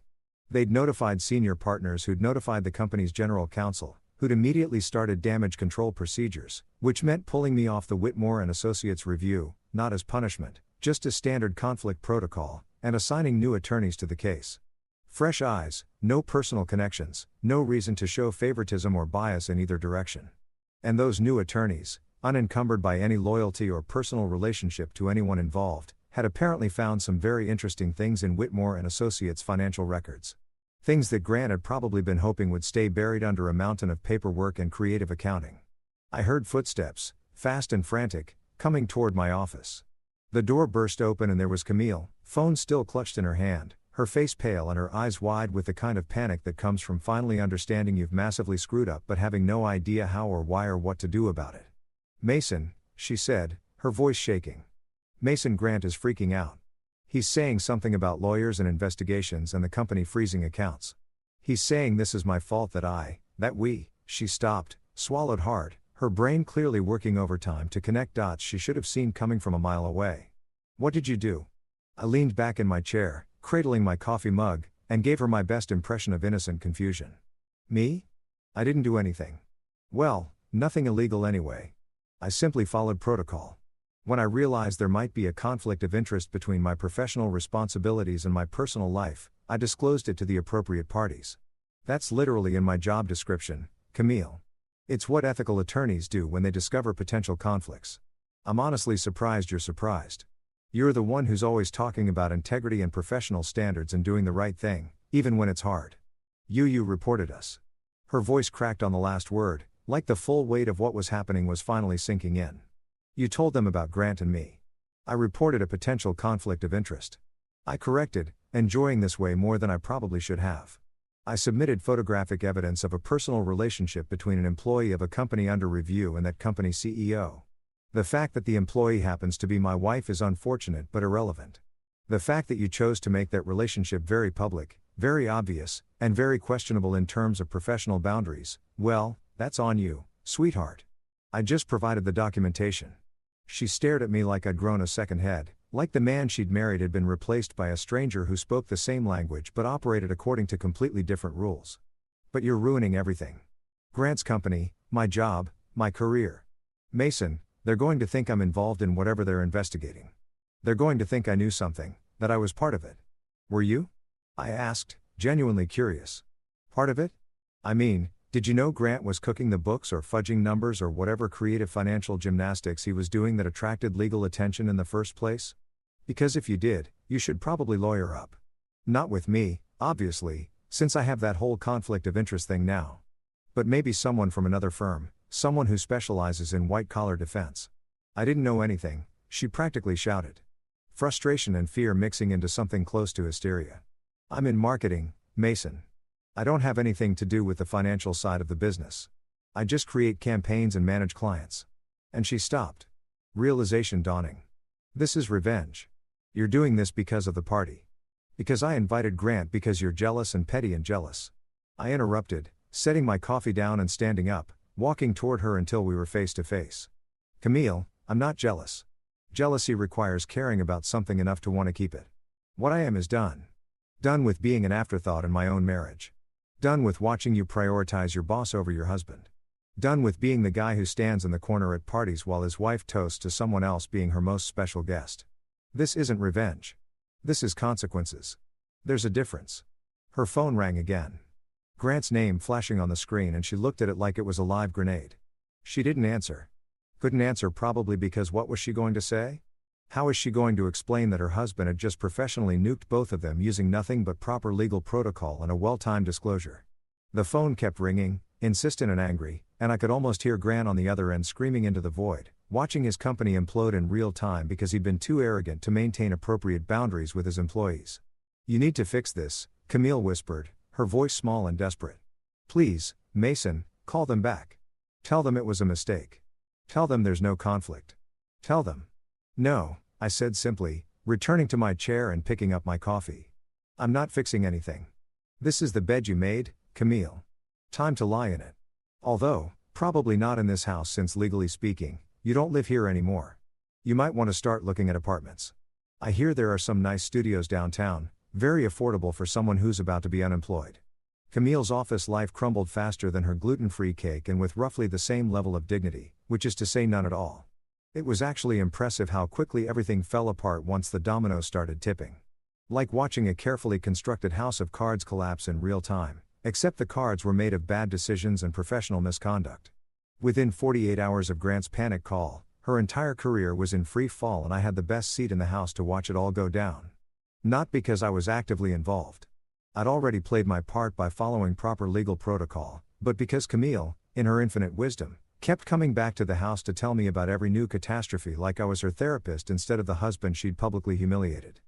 They'd notified senior partners who'd notified the company's general counsel, who'd immediately started damage control procedures, which meant pulling me off the Whitmore and Associates review, not as punishment, just as standard conflict protocol, and assigning new attorneys to the case. Fresh eyes, no personal connections, no reason to show favoritism or bias in either direction. And those new attorneys, unencumbered by any loyalty or personal relationship to anyone involved, had apparently found some very interesting things in Whitmore and Associates' financial records. Things that Grant had probably been hoping would stay buried under a mountain of paperwork and creative accounting. I heard footsteps, fast and frantic, coming toward my office. The door burst open and there was Camille, phone still clutched in her hand, her face pale and her eyes wide with the kind of panic that comes from finally understanding you've massively screwed up but having no idea how or why or what to do about it. "Mason," she said, her voice shaking. "Mason, Grant is freaking out. He's saying something about lawyers and investigations and the company freezing accounts. He's saying this is my fault that we," she stopped, swallowed hard, her brain clearly working overtime to connect dots she should have seen coming from a mile away. "What did you do?" I leaned back in my chair, cradling my coffee mug, and gave her my best impression of innocent confusion. "Me? I didn't do anything. Well, nothing illegal anyway. I simply followed protocol. When I realized there might be a conflict of interest between my professional responsibilities and my personal life, I disclosed it to the appropriate parties. That's literally in my job description, Camille. It's what ethical attorneys do when they discover potential conflicts. I'm honestly surprised you're surprised. You're the one who's always talking about integrity and professional standards and doing the right thing, even when it's hard. You reported us." Her voice cracked on the last word, like the full weight of what was happening was finally sinking in. "You told them about Grant and me. I reported a potential conflict of interest. I corrected, enjoying this way more than I probably should have. I submitted photographic evidence of a personal relationship between an employee of a company under review and that company's CEO. The fact that the employee happens to be my wife is unfortunate but irrelevant. The fact that you chose to make that relationship very public, very obvious, and very questionable in terms of professional boundaries, well, that's on you, sweetheart. I just provided the documentation." She stared at me like I'd grown a second head, like the man she'd married had been replaced by a stranger who spoke the same language but operated according to completely different rules. "But you're ruining everything. Grant's company, my job, my career. Mason, they're going to think I'm involved in whatever they're investigating. They're going to think I knew something, that I was part of it." "Were you?" I asked, genuinely curious. "Part of it? I mean, did you know Grant was cooking the books or fudging numbers or whatever creative financial gymnastics he was doing that attracted legal attention in the first place? Because if you did, you should probably lawyer up. Not with me, obviously, since I have that whole conflict of interest thing now. But maybe someone from another firm, someone who specializes in white-collar defense." "I didn't know anything," she practically shouted. Frustration and fear mixing into something close to hysteria. "I'm in marketing, Mason. I don't have anything to do with the financial side of the business. I just create campaigns and manage clients." And she stopped. Realization dawning. "This is revenge. You're doing this because of the party. Because I invited Grant because you're jealous and petty and jealous." I interrupted, setting my coffee down and standing up, walking toward her until we were face to face. "Camille, I'm not jealous. Jealousy requires caring about something enough to want to keep it. What I am is done. Done with being an afterthought in my own marriage. Done with watching you prioritize your boss over your husband. Done with being the guy who stands in the corner at parties while his wife toasts to someone else being her most special guest. This isn't revenge. This is consequences. There's a difference." Her phone rang again. Grant's name flashing on the screen and she looked at it like it was a live grenade. She didn't answer. Couldn't answer probably because what was she going to say? How is she going to explain that her husband had just professionally nuked both of them using nothing but proper legal protocol and a well-timed disclosure? The phone kept ringing, insistent and angry, and I could almost hear Grant on the other end screaming into the void, watching his company implode in real time because he'd been too arrogant to maintain appropriate boundaries with his employees. "You need to fix this," Camille whispered, her voice small and desperate. "Please, Mason, call them back. Tell them it was a mistake. Tell them there's no conflict. Tell them." "No," I said simply, returning to my chair and picking up my coffee. "I'm not fixing anything. This is the bed you made, Camille. Time to lie in it. Although, probably not in this house since legally speaking, you don't live here anymore. You might want to start looking at apartments. I hear there are some nice studios downtown, very affordable for someone who's about to be unemployed." Camille's office life crumbled faster than her gluten-free cake and with roughly the same level of dignity, which is to say none at all. It was actually impressive how quickly everything fell apart once the dominoes started tipping. Like watching a carefully constructed house of cards collapse in real time, except the cards were made of bad decisions and professional misconduct. Within 48 hours of Grant's panic call, her entire career was in free fall and I had the best seat in the house to watch it all go down. Not because I was actively involved. I'd already played my part by following proper legal protocol, but because Camille, in her infinite wisdom, kept coming back to the house to tell me about every new catastrophe like I was her therapist instead of the husband she'd publicly humiliated.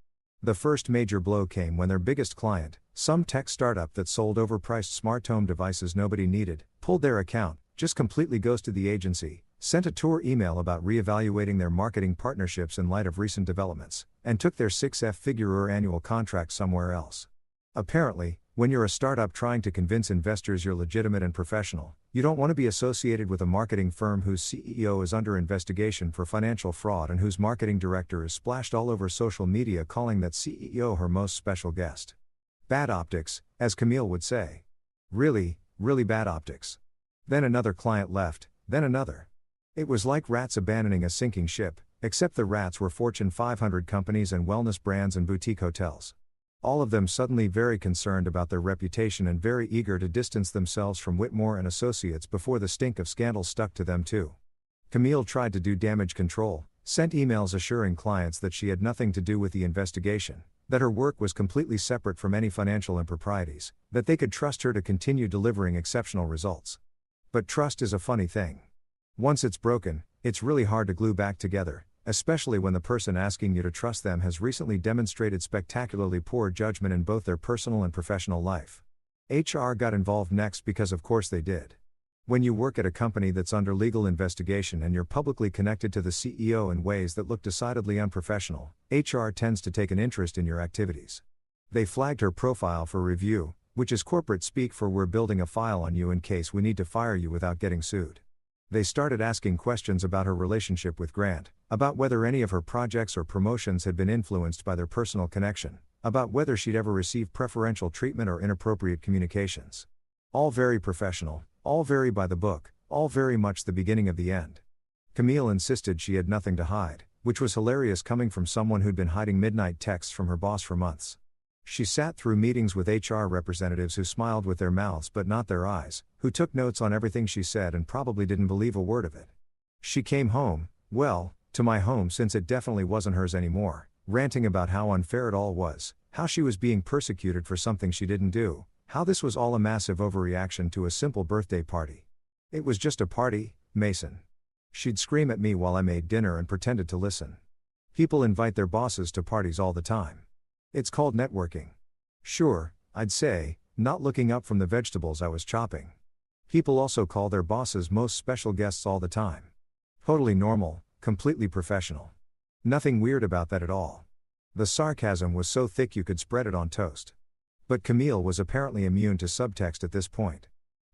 The first major blow came when their biggest client, some tech startup that sold overpriced smart home devices nobody needed, pulled their account, just completely ghosted the agency, sent a tour email about reevaluating their marketing partnerships in light of recent developments, and took their six-figure annual contract somewhere else. Apparently, when you're a startup trying to convince investors you're legitimate and professional, you don't want to be associated with a marketing firm whose CEO is under investigation for financial fraud and whose marketing director is splashed all over social media calling that CEO her most special guest. Bad optics, as Camille would say. Really, really bad optics. Then another client left, then another. It was like rats abandoning a sinking ship, except the rats were Fortune 500 companies and wellness brands and boutique hotels. All of them suddenly very concerned about their reputation and very eager to distance themselves from Whitmore and Associates before the stink of scandal stuck to them too. Camille tried to do damage control, sent emails assuring clients that she had nothing to do with the investigation, that her work was completely separate from any financial improprieties, that they could trust her to continue delivering exceptional results. But trust is a funny thing. Once it's broken, it's really hard to glue back together, especially when the person asking you to trust them has recently demonstrated spectacularly poor judgment in both their personal and professional life. HR got involved next because of course they did. When you work at a company that's under legal investigation and you're publicly connected to the CEO in ways that look decidedly unprofessional, HR tends to take an interest in your activities. They flagged her profile for review, which is corporate speak for "we're building a file on you in case we need to fire you without getting sued." They started asking questions about her relationship with Grant, about whether any of her projects or promotions had been influenced by their personal connection, about whether she'd ever received preferential treatment or inappropriate communications. All very professional, all very by the book, all very much the beginning of the end. Camille insisted she had nothing to hide, which was hilarious coming from someone who'd been hiding midnight texts from her boss for months. She sat through meetings with HR representatives who smiled with their mouths but not their eyes, who took notes on everything she said and probably didn't believe a word of it. She came home, well, to my home since it definitely wasn't hers anymore, ranting about how unfair it all was, how she was being persecuted for something she didn't do, how this was all a massive overreaction to a simple birthday party. It was just a party, Mason. She'd scream at me while I made dinner and pretended to listen. People invite their bosses to parties all the time. It's called networking. Sure, I'd say, not looking up from the vegetables I was chopping. People also call their bosses most special guests all the time. Totally normal, completely professional. Nothing weird about that at all. The sarcasm was so thick you could spread it on toast. But Camille was apparently immune to subtext at this point.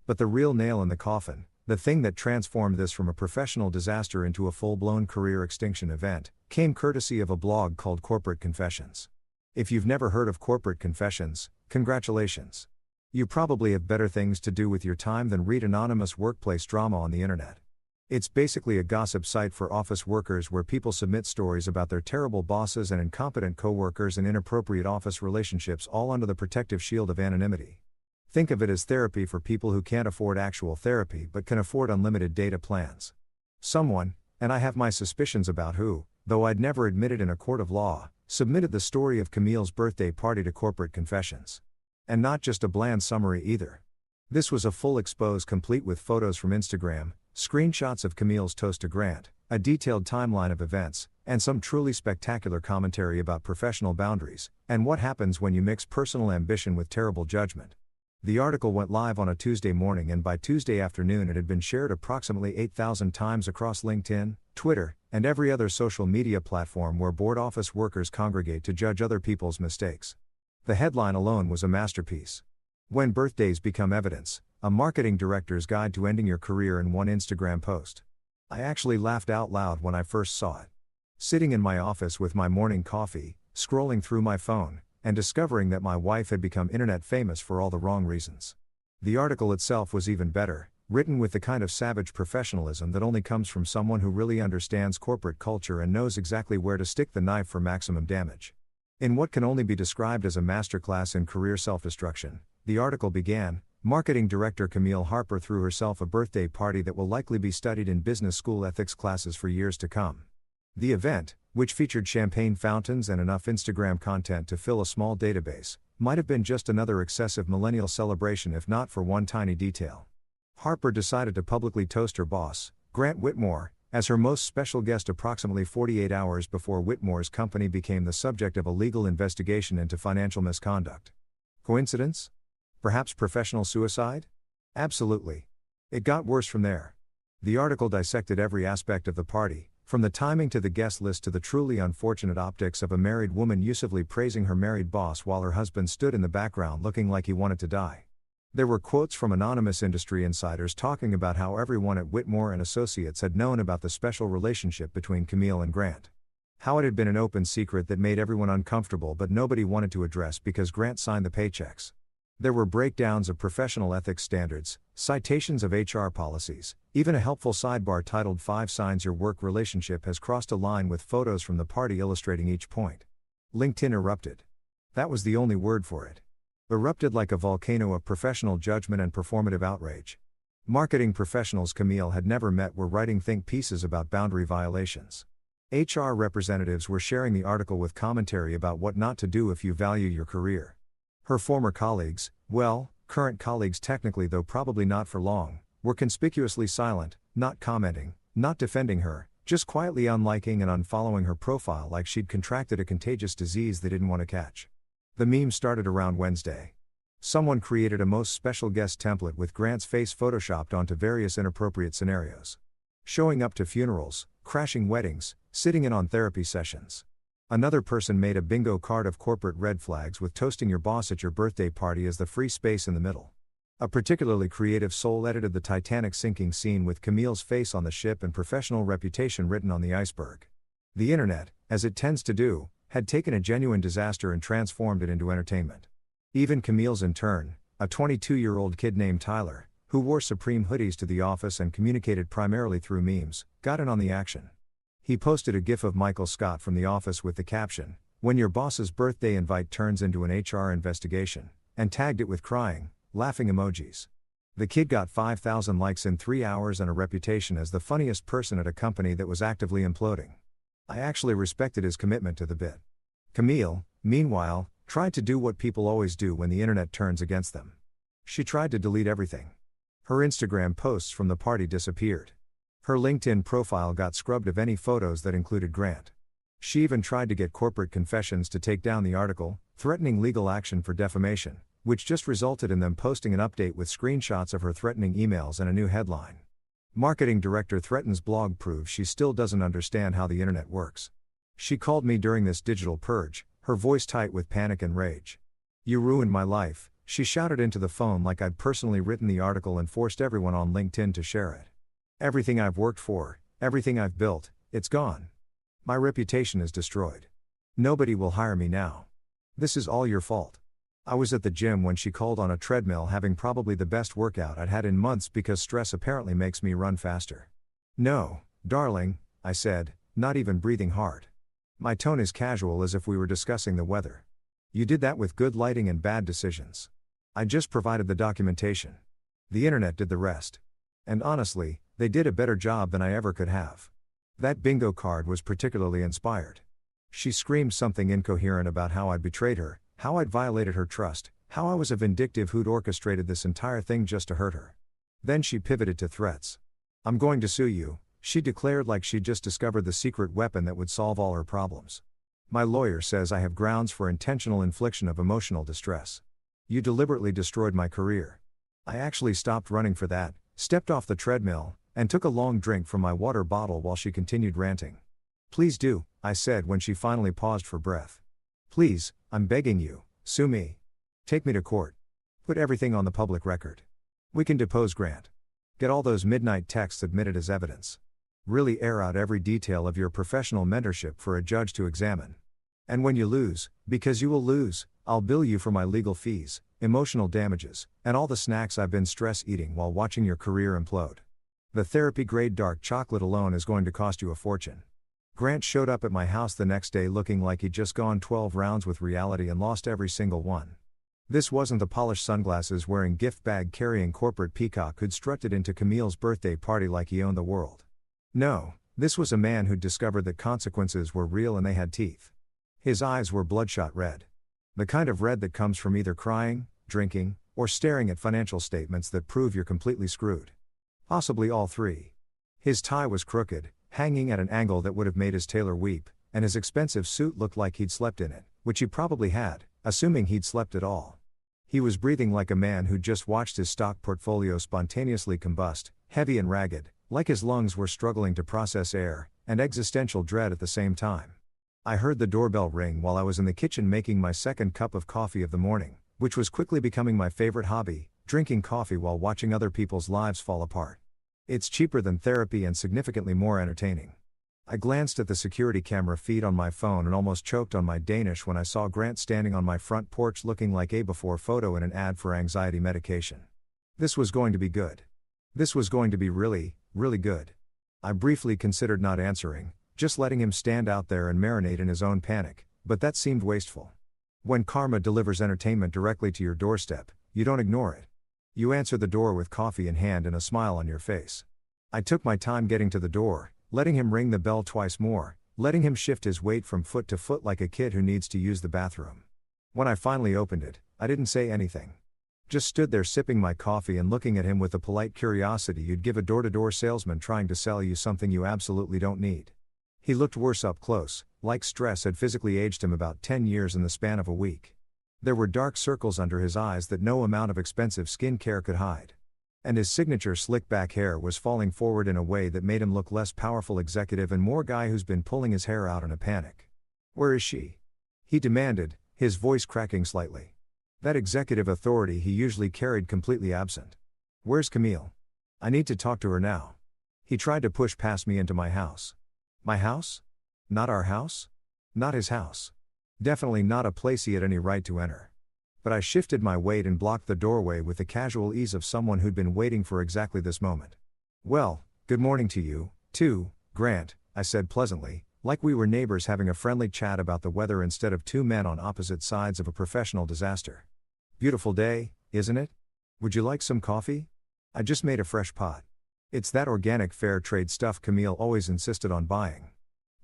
But the real nail in the coffin, the thing that transformed this from a professional disaster into a full-blown career extinction event, came courtesy of a blog called Corporate Confessions. If you've never heard of Corporate Confessions, congratulations. You probably have better things to do with your time than read anonymous workplace drama on the internet. It's basically a gossip site for office workers where people submit stories about their terrible bosses and incompetent coworkers and inappropriate office relationships, all under the protective shield of anonymity. Think of it as therapy for people who can't afford actual therapy but can afford unlimited data plans. Someone, and I have my suspicions about who, though I'd never admit it in a court of law, submitted the story of Camille's birthday party to Corporate Confessions. And not just a bland summary either. This was a full expose complete with photos from Instagram, screenshots of Camille's toast to Grant, a detailed timeline of events, and some truly spectacular commentary about professional boundaries, and what happens when you mix personal ambition with terrible judgment. The article went live on a Tuesday morning, and by Tuesday afternoon it had been shared approximately 8,000 times across LinkedIn, Twitter, and every other social media platform where board office workers congregate to judge other people's mistakes. The headline alone was a masterpiece. When birthdays become evidence, a marketing director's guide to ending your career in one Instagram post. I actually laughed out loud when I first saw it. Sitting in my office with my morning coffee, scrolling through my phone, and discovering that my wife had become internet famous for all the wrong reasons. The article itself was even better, written with the kind of savage professionalism that only comes from someone who really understands corporate culture and knows exactly where to stick the knife for maximum damage. In what can only be described as a masterclass in career self-destruction, the article began, marketing director Camille Harper threw herself a birthday party that will likely be studied in business school ethics classes for years to come. The event, which featured champagne fountains and enough Instagram content to fill a small database, might have been just another excessive millennial celebration if not for one tiny detail. Harper decided to publicly toast her boss, Grant Whitmore, as her most special guest approximately 48 hours before Whitmore's company became the subject of a legal investigation into financial misconduct. Coincidence? Perhaps professional suicide? Absolutely. It got worse from there. The article dissected every aspect of the party, from the timing to the guest list to the truly unfortunate optics of a married woman usively praising her married boss while her husband stood in the background looking like he wanted to die. There were quotes from anonymous industry insiders talking about how everyone at Whitmore and Associates had known about the special relationship between Camille and Grant. How it had been an open secret that made everyone uncomfortable but nobody wanted to address because Grant signed the paychecks. There were breakdowns of professional ethics standards, citations of HR policies, even a helpful sidebar titled 5 Signs Your Work Relationship Has Crossed a Line with photos from the party illustrating each point. LinkedIn erupted. That was the only word for it. Erupted like a volcano of professional judgment and performative outrage. Marketing professionals Camille had never met were writing think pieces about boundary violations. HR representatives were sharing the article with commentary about what not to do if you value your career. Her former colleagues, well, current colleagues technically though probably not for long, were conspicuously silent, not commenting, not defending her, just quietly unliking and unfollowing her profile like she'd contracted a contagious disease they didn't want to catch. The meme started around Wednesday. Someone created a most special guest template with Grant's face photoshopped onto various inappropriate scenarios. Showing up to funerals, crashing weddings, sitting in on therapy sessions. Another person made a bingo card of corporate red flags with toasting your boss at your birthday party as the free space in the middle. A particularly creative soul edited the Titanic sinking scene with Camille's face on the ship and professional reputation written on the iceberg. The internet, as it tends to do, had taken a genuine disaster and transformed it into entertainment. Even Camille's intern, a 22-year-old kid named Tyler, who wore Supreme hoodies to the office and communicated primarily through memes, got in on the action. He posted a gif of Michael Scott from The Office with the caption, "When your boss's birthday invite turns into an HR investigation," and tagged it with crying, laughing emojis. The kid got 5,000 likes in 3 hours and a reputation as the funniest person at a company that was actively imploding. I actually respected his commitment to the bit. Camille, meanwhile, tried to do what people always do when the internet turns against them. She tried to delete everything. Her Instagram posts from the party disappeared. Her LinkedIn profile got scrubbed of any photos that included Grant. She even tried to get Corporate Confessions to take down the article, threatening legal action for defamation, which just resulted in them posting an update with screenshots of her threatening emails and a new headline. Marketing director threatens blog proves she still doesn't understand how the internet works. She called me during this digital purge, her voice tight with panic and rage. "You ruined my life," she shouted into the phone like I'd personally written the article and forced everyone on LinkedIn to share it. "Everything I've worked for, everything I've built, it's gone. My reputation is destroyed. Nobody will hire me now. This is all your fault." I was at the gym when she called on a treadmill having probably the best workout I'd had in months because stress apparently makes me run faster. "No, darling," I said, not even breathing hard. My tone is casual as if we were discussing the weather. "You did that with good lighting and bad decisions. I just provided the documentation. The internet did the rest. And honestly, they did a better job than I ever could have." That bingo card was particularly inspired. She screamed something incoherent about how I'd betrayed her, how I'd violated her trust, How I was a vindictive who'd orchestrated this entire thing just to hurt her. Then she pivoted to threats. "I'm going to sue you," she declared like she'd just discovered the secret weapon that would solve all her problems. "My lawyer says I have grounds for intentional infliction of emotional distress. You deliberately destroyed my career." I actually stopped running for that, stepped off the treadmill, and took a long drink from my water bottle while she continued ranting. "Please do," I said when she finally paused for breath. "Please, I'm begging you, sue me. Take me to court. Put everything on the public record. We can depose Grant. Get all those midnight texts admitted as evidence. Really air out every detail of your professional mentorship for a judge to examine. And when you lose, because you will lose, I'll bill you for my legal fees, emotional damages, and all the snacks I've been stress eating while watching your career implode. The therapy-grade dark chocolate alone is going to cost you a fortune." Grant showed up at my house the next day looking like he'd just gone 12 rounds with reality and lost every single one. This wasn't the polished sunglasses wearing gift bag carrying corporate peacock who'd strutted into Camille's birthday party like he owned the world. No, this was a man who'd discovered that consequences were real and they had teeth. His eyes were bloodshot red. The kind of red that comes from either crying, drinking, or staring at financial statements that prove you're completely screwed. Possibly all three. His tie was crooked, hanging at an angle that would have made his tailor weep, and his expensive suit looked like he'd slept in it, which he probably had, assuming he'd slept at all. He was breathing like a man who'd just watched his stock portfolio spontaneously combust, heavy and ragged, like his lungs were struggling to process air, and existential dread at the same time. I heard the doorbell ring while I was in the kitchen making my second cup of coffee of the morning, which was quickly becoming my favorite hobby, drinking coffee while watching other people's lives fall apart. It's cheaper than therapy and significantly more entertaining. I glanced at the security camera feed on my phone and almost choked on my Danish when I saw Grant standing on my front porch looking like a before photo in an ad for anxiety medication. This was going to be good. This was going to be really, really good. I briefly considered not answering, just letting him stand out there and marinate in his own panic, but that seemed wasteful. When karma delivers entertainment directly to your doorstep, you don't ignore it. You answer the door with coffee in hand and a smile on your face. I took my time getting to the door, letting him ring the bell twice more, letting him shift his weight from foot to foot like a kid who needs to use the bathroom. When I finally opened it, I didn't say anything. Just stood there sipping my coffee and looking at him with the polite curiosity you'd give a door-to-door salesman trying to sell you something you absolutely don't need. He looked worse up close, like stress had physically aged him about 10 years in the span of a week. There were dark circles under his eyes that no amount of expensive skin care could hide. And his signature slick-back hair was falling forward in a way that made him look less powerful executive and more guy who's been pulling his hair out in a panic. "Where is she?" he demanded, his voice cracking slightly. That executive authority he usually carried completely absent. "Where's Camille? I need to talk to her now." He tried to push past me into my house. My house? Not our house? Not his house. Definitely not a place he had any right to enter. But I shifted my weight and blocked the doorway with the casual ease of someone who'd been waiting for exactly this moment. "Well, good morning to you, too, Grant," I said pleasantly, like we were neighbors having a friendly chat about the weather instead of two men on opposite sides of a professional disaster. "Beautiful day, isn't it? Would you like some coffee? I just made a fresh pot. It's that organic fair trade stuff Camille always insisted on buying.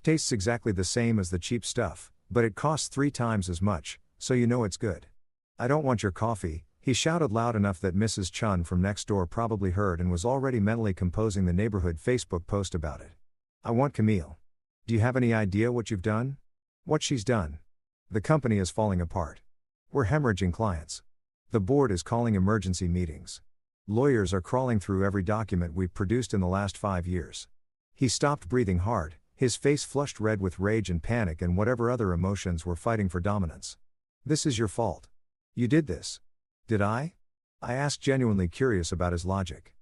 Tastes exactly the same as the cheap stuff, but it costs 3 times as much, so you know it's good." "I don't want your coffee," he shouted loud enough that Mrs. Chun from next door probably heard and was already mentally composing the neighborhood Facebook post about it. "I want Camille. Do you have any idea what you've done? What she's done? The company is falling apart. We're hemorrhaging clients. The board is calling emergency meetings. Lawyers are crawling through every document we've produced in the last 5 years." He stopped breathing hard, his face flushed red with rage and panic and whatever other emotions were fighting for dominance. "This is your fault. You did this." "Did I?" I asked, genuinely curious about his logic.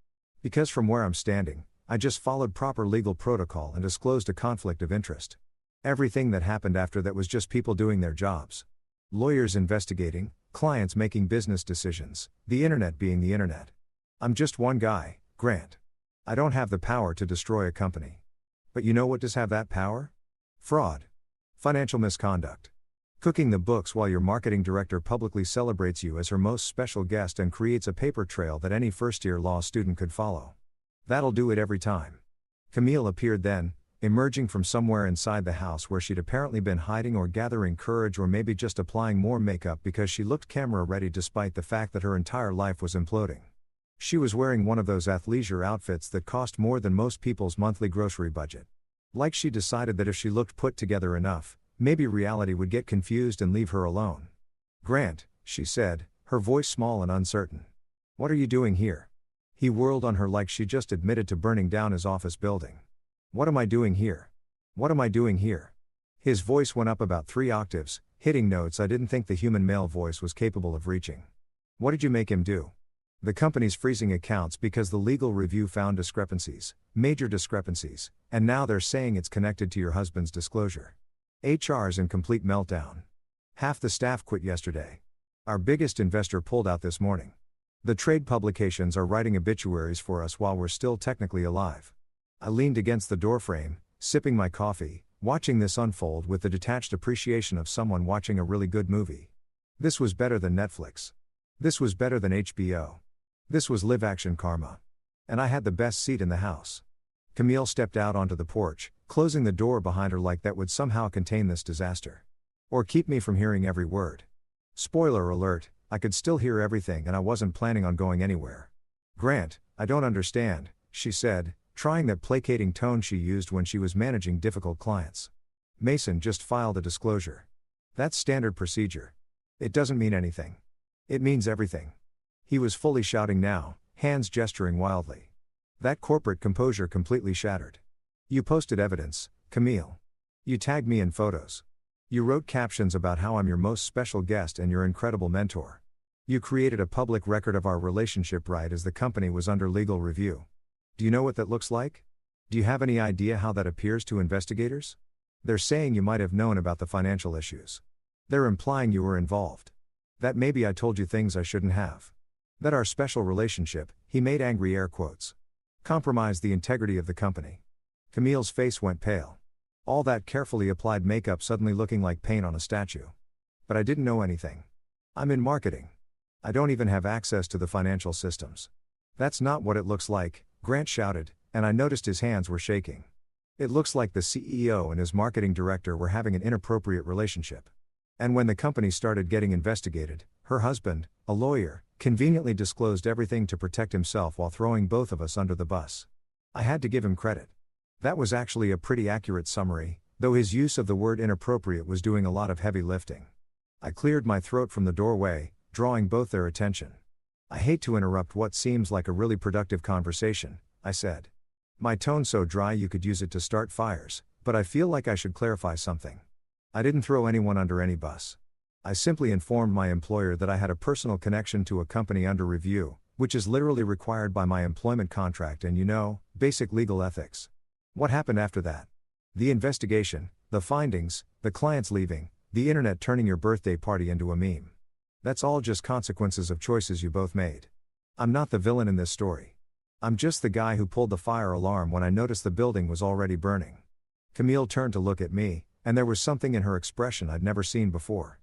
"Because from where I'm standing, I just followed proper legal protocol and disclosed a conflict of interest. Everything that happened after that was just people doing their jobs. Lawyers investigating, clients making business decisions, the internet being the internet. I'm just one guy, Grant. I don't have the power to destroy a company. But you know what does have that power? Fraud. Financial misconduct. Cooking the books while your marketing director publicly celebrates you as her most special guest and creates a paper trail that any first-year law student could follow. That'll do it every time." Camille appeared then, emerging from somewhere inside the house where she'd apparently been hiding or gathering courage or maybe just applying more makeup because she looked camera ready despite the fact that her entire life was imploding. She was wearing one of those athleisure outfits that cost more than most people's monthly grocery budget. Like she decided that if she looked put together enough, maybe reality would get confused and leave her alone. "Grant," she said, her voice small and uncertain. "What are you doing here?" He whirled on her like she just admitted to burning down his office building. "What am I doing here? What am I doing here?" His voice went up about 3 octaves, hitting notes I didn't think the human male voice was capable of reaching. "What did you make him do?" "The company's freezing accounts because the legal review found discrepancies, major discrepancies, and now they're saying it's connected to your husband's disclosure. HR's in complete meltdown. Half the staff quit yesterday. Our biggest investor pulled out this morning. The trade publications are writing obituaries for us while we're still technically alive." I leaned against the doorframe, sipping my coffee, watching this unfold with the detached appreciation of someone watching a really good movie. This was better than Netflix. This was better than HBO. This was live action karma. And I had the best seat in the house. Camille stepped out onto the porch, closing the door behind her like that would somehow contain this disaster. Or keep me from hearing every word. Spoiler alert, I could still hear everything and I wasn't planning on going anywhere. "Grant, I don't understand," she said, trying that placating tone she used when she was managing difficult clients. "Mason just filed a disclosure. That's standard procedure. It doesn't mean anything. It means everything." He was fully shouting now, hands gesturing wildly. That corporate composure completely shattered. "You posted evidence, Camille. You tagged me in photos. You wrote captions about how I'm your most special guest and your incredible mentor. You created a public record of our relationship right as the company was under legal review. Do you know what that looks like? Do you have any idea how that appears to investigators? They're saying you might have known about the financial issues. They're implying you were involved. That maybe I told you things I shouldn't have. That our special relationship," he made angry air quotes, "compromised the integrity of the company." Camille's face went pale. All that carefully applied makeup suddenly looking like paint on a statue. "But I didn't know anything. I'm in marketing. I don't even have access to the financial systems." "That's not what it looks like," Grant shouted, and I noticed his hands were shaking. "It looks like the CEO and his marketing director were having an inappropriate relationship. And when the company started getting investigated, her husband, a lawyer, conveniently disclosed everything to protect himself while throwing both of us under the bus. I had to give him credit. That was actually a pretty accurate summary, though his use of the word inappropriate was doing a lot of heavy lifting." I cleared my throat from the doorway, drawing both their attention. "I hate to interrupt what seems like a really productive conversation," I said. My tone so dry you could use it to start fires, but I feel like I should clarify something. I didn't throw anyone under any bus. I simply informed my employer that I had a personal connection to a company under review, which is literally required by my employment contract and basic legal ethics. What happened after that? The investigation, the findings, the clients leaving, the internet turning your birthday party into a meme. That's all just consequences of choices you both made. I'm not the villain in this story. I'm just the guy who pulled the fire alarm when I noticed the building was already burning." Camille turned to look at me, and there was something in her expression I'd never seen before.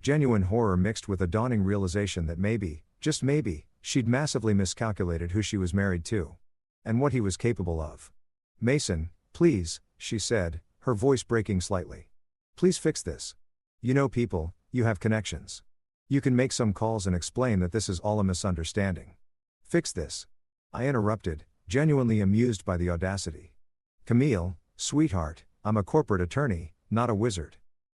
Genuine horror mixed with a dawning realization that maybe, just maybe, she'd massively miscalculated who she was married to. And what he was capable of. "Mason, please," she said, her voice breaking slightly. "Please fix this. You know people, you have connections. You can make some calls and explain that this is all a misunderstanding. Fix this." I interrupted, genuinely amused by the audacity. "Camille, sweetheart, I'm a corporate attorney, not a wizard.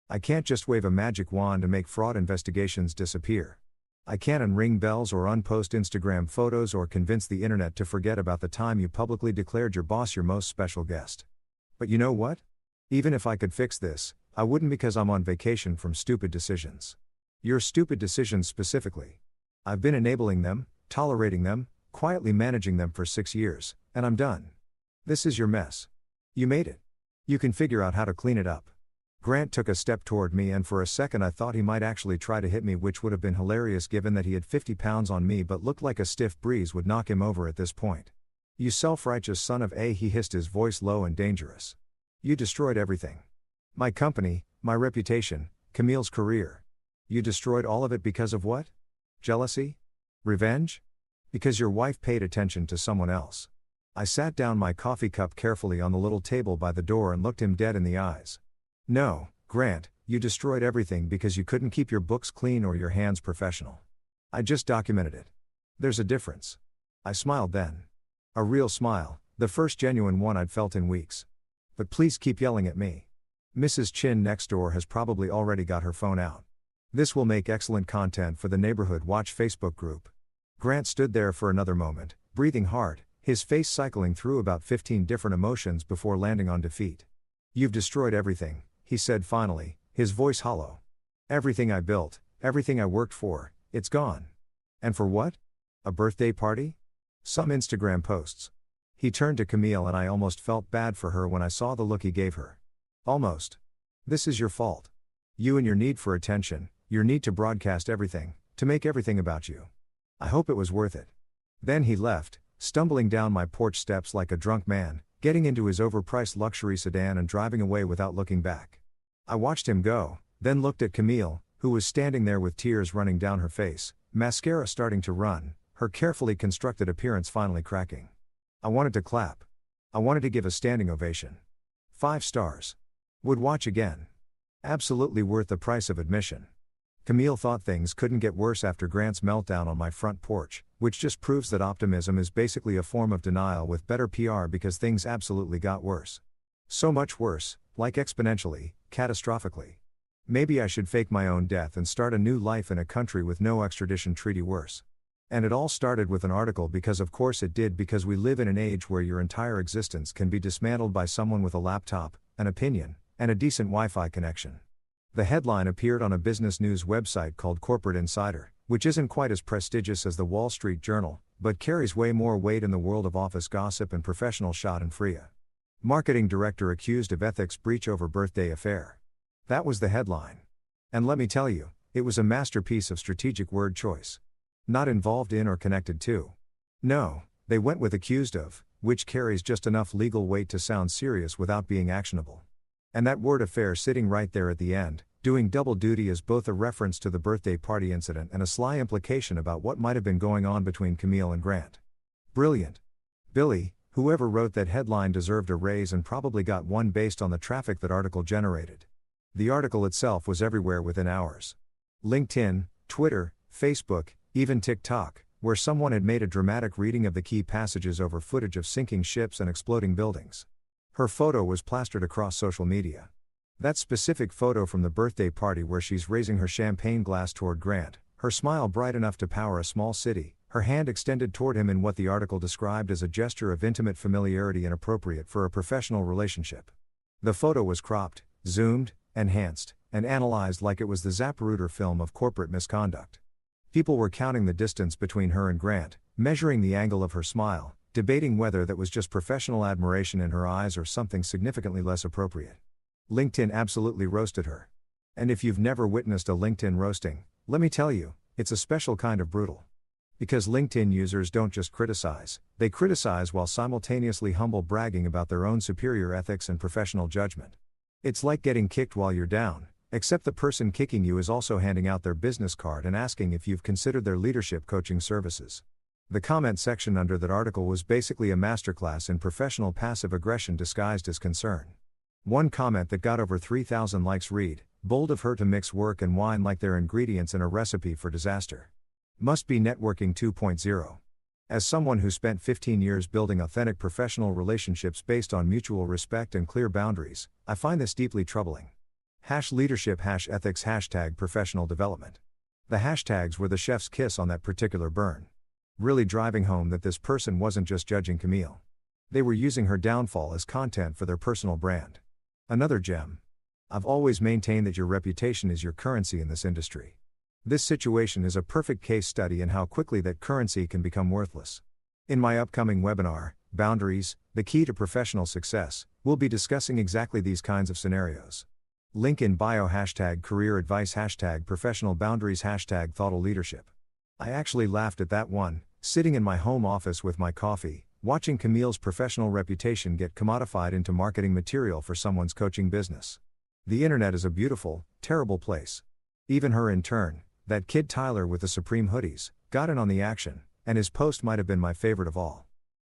I can't just wave a magic wand to make fraud investigations disappear. I can't unring bells or unpost Instagram photos or convince the internet to forget about the time you publicly declared your boss your most special guest. But you know what? Even if I could fix this, I wouldn't because I'm on vacation from stupid decisions. Your stupid decisions specifically. I've been enabling them, tolerating them, quietly managing them for 6 years, and I'm done. This is your mess. You made it. You can figure out how to clean it up." Grant took a step toward me and for a second I thought he might actually try to hit me, which would have been hilarious given that he had 50 pounds on me but looked like a stiff breeze would knock him over at this point. "You self-righteous son of a," he hissed, his voice low and dangerous. "You destroyed everything. My company, my reputation, Camille's career. You destroyed all of it because of what? Jealousy? Revenge? Because your wife paid attention to someone else. I sat down my coffee cup carefully on the little table by the door and looked him dead in the eyes. No, Grant, you destroyed everything because you couldn't keep your books clean or your hands professional. I just documented it. There's a difference. I smiled then. A real smile, the first genuine one I'd felt in weeks. But please keep yelling at me. Mrs. Chin next door has probably already got her phone out. This will make excellent content for the Neighborhood Watch Facebook group. Grant stood there for another moment, breathing hard, his face cycling through about 15 different emotions before landing on defeat. You've destroyed everything, he said finally, his voice hollow. Everything I built, everything I worked for, it's gone. And for what? A birthday party? Some Instagram posts. He turned to Camille and I almost felt bad for her when I saw the look he gave her. Almost. This is your fault. You and your need for attention, your need to broadcast everything, to make everything about you. I hope it was worth it. Then he left, stumbling down my porch steps like a drunk man, getting into his overpriced luxury sedan and driving away without looking back. I watched him go, then looked at Camille, who was standing there with tears running down her face, mascara starting to run, her carefully constructed appearance finally cracking. I wanted to clap. I wanted to give a standing ovation. 5 stars. Would watch again. Absolutely worth the price of admission. Camille thought things couldn't get worse after Grant's meltdown on my front porch, which just proves that optimism is basically a form of denial with better PR because things absolutely got worse. So much worse, like exponentially, catastrophically. Maybe I should fake my own death and start a new life in a country with no extradition treaty worse. And it all started with an article because of course it did, because we live in an age where your entire existence can be dismantled by someone with a laptop, an opinion, and a decent Wi-Fi connection. The headline appeared on a business news website called Corporate Insider, which isn't quite as prestigious as the Wall Street Journal, but carries way more weight in the world of office gossip and professional schadenfreude. Marketing director accused of ethics breach over birthday affair. That was the headline. And let me tell you, it was a masterpiece of strategic word choice. Not involved in or connected to. No, they went with accused of, which carries just enough legal weight to sound serious without being actionable. And that word affair sitting right there at the end, doing double duty as both a reference to the birthday party incident and a sly implication about what might have been going on between Camille and Grant. Brilliant. Billy, whoever wrote that headline deserved a raise and probably got one based on the traffic that article generated. The article itself was everywhere within hours. LinkedIn, Twitter, Facebook, even TikTok, where someone had made a dramatic reading of the key passages over footage of sinking ships and exploding buildings. Her photo was plastered across social media. That specific photo from the birthday party where she's raising her champagne glass toward Grant, her smile bright enough to power a small city, her hand extended toward him in what the article described as a gesture of intimate familiarity and appropriate for a professional relationship. The photo was cropped, zoomed, enhanced, and analyzed like it was the Zapruder film of corporate misconduct. People were counting the distance between her and Grant, measuring the angle of her smile, debating whether that was just professional admiration in her eyes or something significantly less appropriate. LinkedIn absolutely roasted her. And if you've never witnessed a LinkedIn roasting, let me tell you, it's a special kind of brutal. Because LinkedIn users don't just criticize, they criticize while simultaneously humble bragging about their own superior ethics and professional judgment. It's like getting kicked while you're down, except the person kicking you is also handing out their business card and asking if you've considered their leadership coaching services. The comment section under that article was basically a masterclass in professional passive aggression disguised as concern. One comment that got over 3,000 likes read, "Bold of her to mix work and wine like they're ingredients in a recipe for disaster. Must be networking 2.0. As someone who spent 15 years building authentic professional relationships based on mutual respect and clear boundaries, I find this deeply troubling. #leadership #ethics #professional development. The hashtags were the chef's kiss on that particular burn. Really driving home that this person wasn't just judging Camille. They were using her downfall as content for their personal brand. Another gem. I've always maintained that your reputation is your currency in this industry. This situation is a perfect case study in how quickly that currency can become worthless. In my upcoming webinar, Boundaries, the Key to Professional Success, we'll be discussing exactly these kinds of scenarios. Link in bio #career advice #professional boundaries #thoughtful leadership. I actually laughed at that one, sitting in my home office with my coffee, watching Camille's professional reputation get commodified into marketing material for someone's coaching business. The internet is a beautiful, terrible place. Even her intern, that kid Tyler with the Supreme hoodies, got in on the action, and his post might have been my favorite of all.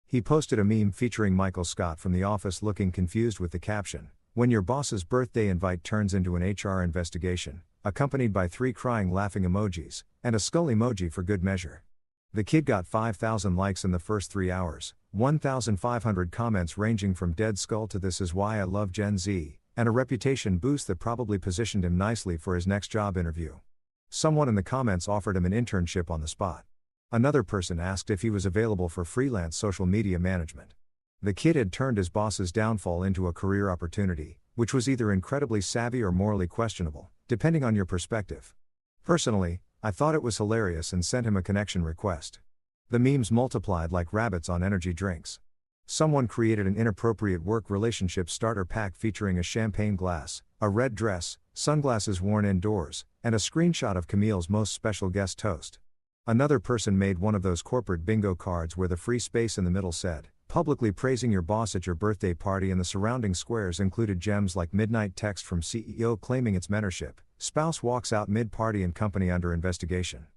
He posted a meme featuring Michael Scott from The Office looking confused with the caption, "When your boss's birthday invite turns into an HR investigation," accompanied by 3 crying laughing emojis, and a skull emoji for good measure. The kid got 5,000 likes in the first 3 hours, 1,500 comments ranging from "dead skull" to "this is why I love Gen Z," and a reputation boost that probably positioned him nicely for his next job interview. Someone in the comments offered him an internship on the spot. Another person asked if he was available for freelance social media management. The kid had turned his boss's downfall into a career opportunity, which was either incredibly savvy or morally questionable, depending on your perspective. Personally, I thought it was hilarious and sent him a connection request. The memes multiplied like rabbits on energy drinks. Someone created an inappropriate work relationship starter pack featuring a champagne glass, a red dress, sunglasses worn indoors, and a screenshot of Camille's most special guest toast. Another person made one of those corporate bingo cards where the free space in the middle said, "Publicly praising your boss at your birthday party," and the surrounding squares included gems like midnight text from CEO claiming its mentorship, spouse walks out mid-party and company under investigation.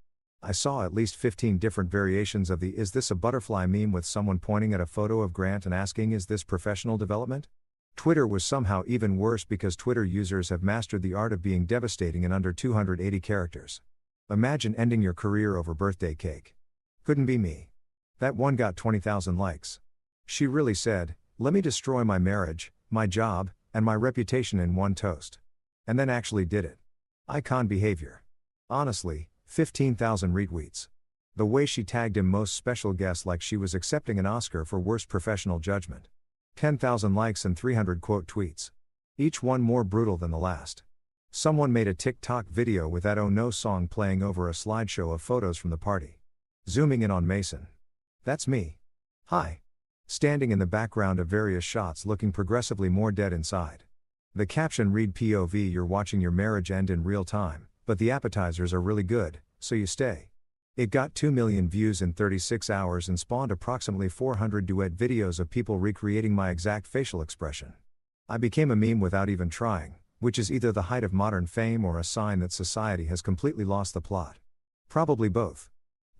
I saw at least 15 different variations of the "is this a butterfly" meme with someone pointing at a photo of Grant and asking, "is this professional development?" Twitter was somehow even worse because Twitter users have mastered the art of being devastating in under 280 characters. Imagine ending your career over birthday cake. Couldn't be me. That one got 20,000 likes. She really said, "Let me destroy my marriage, my job, and my reputation in one toast." And then actually did it. Icon behavior. Honestly, 15,000 retweets. The way she tagged him most special guest like she was accepting an Oscar for worst professional judgment. 10,000 likes and 300 quote tweets. Each one more brutal than the last. Someone made a TikTok video with that "Oh No" song playing over a slideshow of photos from the party. Zooming in on Mason. That's me. Hi. Standing in the background of various shots looking progressively more dead inside. The caption read, "POV, you're watching your marriage end in real time, but the appetizers are really good, so you stay." It got 2 million views in 36 hours and spawned approximately 400 duet videos of people recreating my exact facial expression. I became a meme without even trying, which is either the height of modern fame or a sign that society has completely lost the plot. Probably both.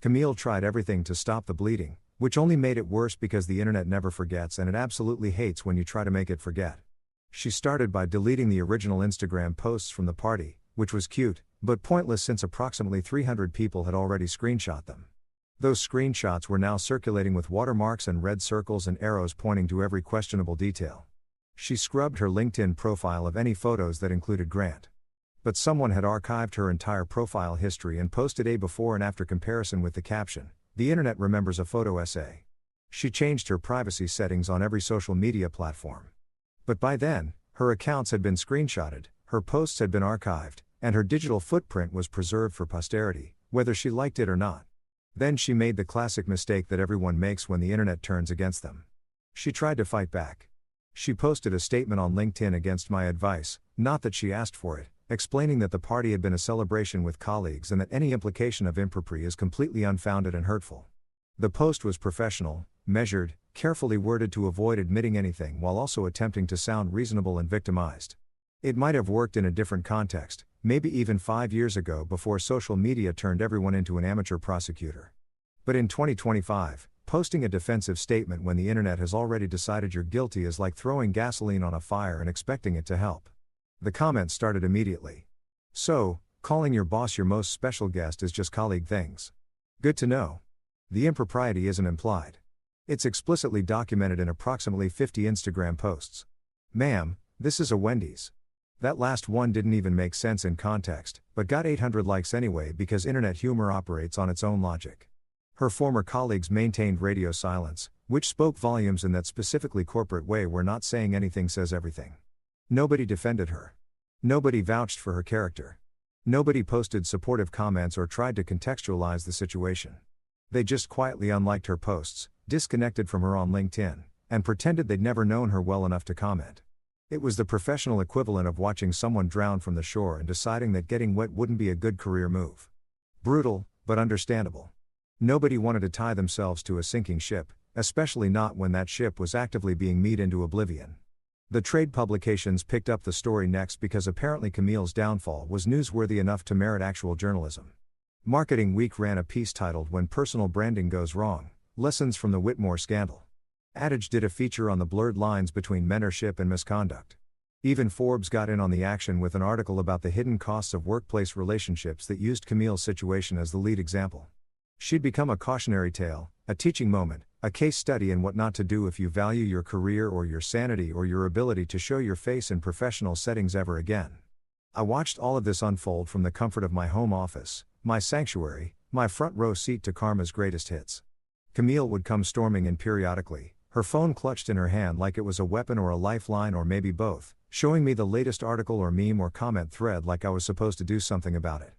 Camille tried everything to stop the bleeding, which only made it worse because the internet never forgets and it absolutely hates when you try to make it forget. She started by deleting the original Instagram posts from the party, which was cute, but pointless since approximately 300 people had already screenshot them. Those screenshots were now circulating with watermarks and red circles and arrows pointing to every questionable detail. She scrubbed her LinkedIn profile of any photos that included Grant. But someone had archived her entire profile history and posted a before and after comparison with the caption, "The internet remembers a photo essay." She changed her privacy settings on every social media platform. But by then, her accounts had been screenshotted, her posts had been archived, and her digital footprint was preserved for posterity, whether she liked it or not. Then she made the classic mistake that everyone makes when the internet turns against them. She tried to fight back. She posted a statement on LinkedIn against my advice, not that she asked for it, explaining that the party had been a celebration with colleagues and that any implication of impropriety is completely unfounded and hurtful. The post was professional, measured, carefully worded to avoid admitting anything while also attempting to sound reasonable and victimized. It might have worked in a different context, maybe even 5 years ago before social media turned everyone into an amateur prosecutor. But in 2025, posting a defensive statement when the internet has already decided you're guilty is like throwing gasoline on a fire and expecting it to help. The comments started immediately. "So, calling your boss your most special guest is just colleague things. Good to know. The impropriety isn't implied. It's explicitly documented in approximately 50 Instagram posts. Ma'am, this is a Wendy's." That last one didn't even make sense in context, but got 800 likes anyway because internet humor operates on its own logic. Her former colleagues maintained radio silence, which spoke volumes in that specifically corporate way where not saying anything says everything. Nobody defended her. Nobody vouched for her character. Nobody posted supportive comments or tried to contextualize the situation. They just quietly unliked her posts, disconnected from her on LinkedIn, and pretended they'd never known her well enough to comment. It was the professional equivalent of watching someone drown from the shore and deciding that getting wet wouldn't be a good career move. Brutal, but understandable. Nobody wanted to tie themselves to a sinking ship, especially not when that ship was actively being mead into oblivion. The trade publications picked up the story next because apparently Camille's downfall was newsworthy enough to merit actual journalism. Marketing Week ran a piece titled "When Personal Branding Goes Wrong, Lessons from the Whitmore Scandal." Adage did a feature on the blurred lines between mentorship and misconduct. Even Forbes got in on the action with an article about the hidden costs of workplace relationships that used Camille's situation as the lead example. She'd become a cautionary tale, a teaching moment, a case study in what not to do if you value your career or your sanity or your ability to show your face in professional settings ever again. I watched all of this unfold from the comfort of my home office, my sanctuary, my front row seat to Karma's greatest hits. Camille would come storming in periodically, her phone clutched in her hand like it was a weapon or a lifeline or maybe both, showing me the latest article or meme or comment thread like I was supposed to do something about it.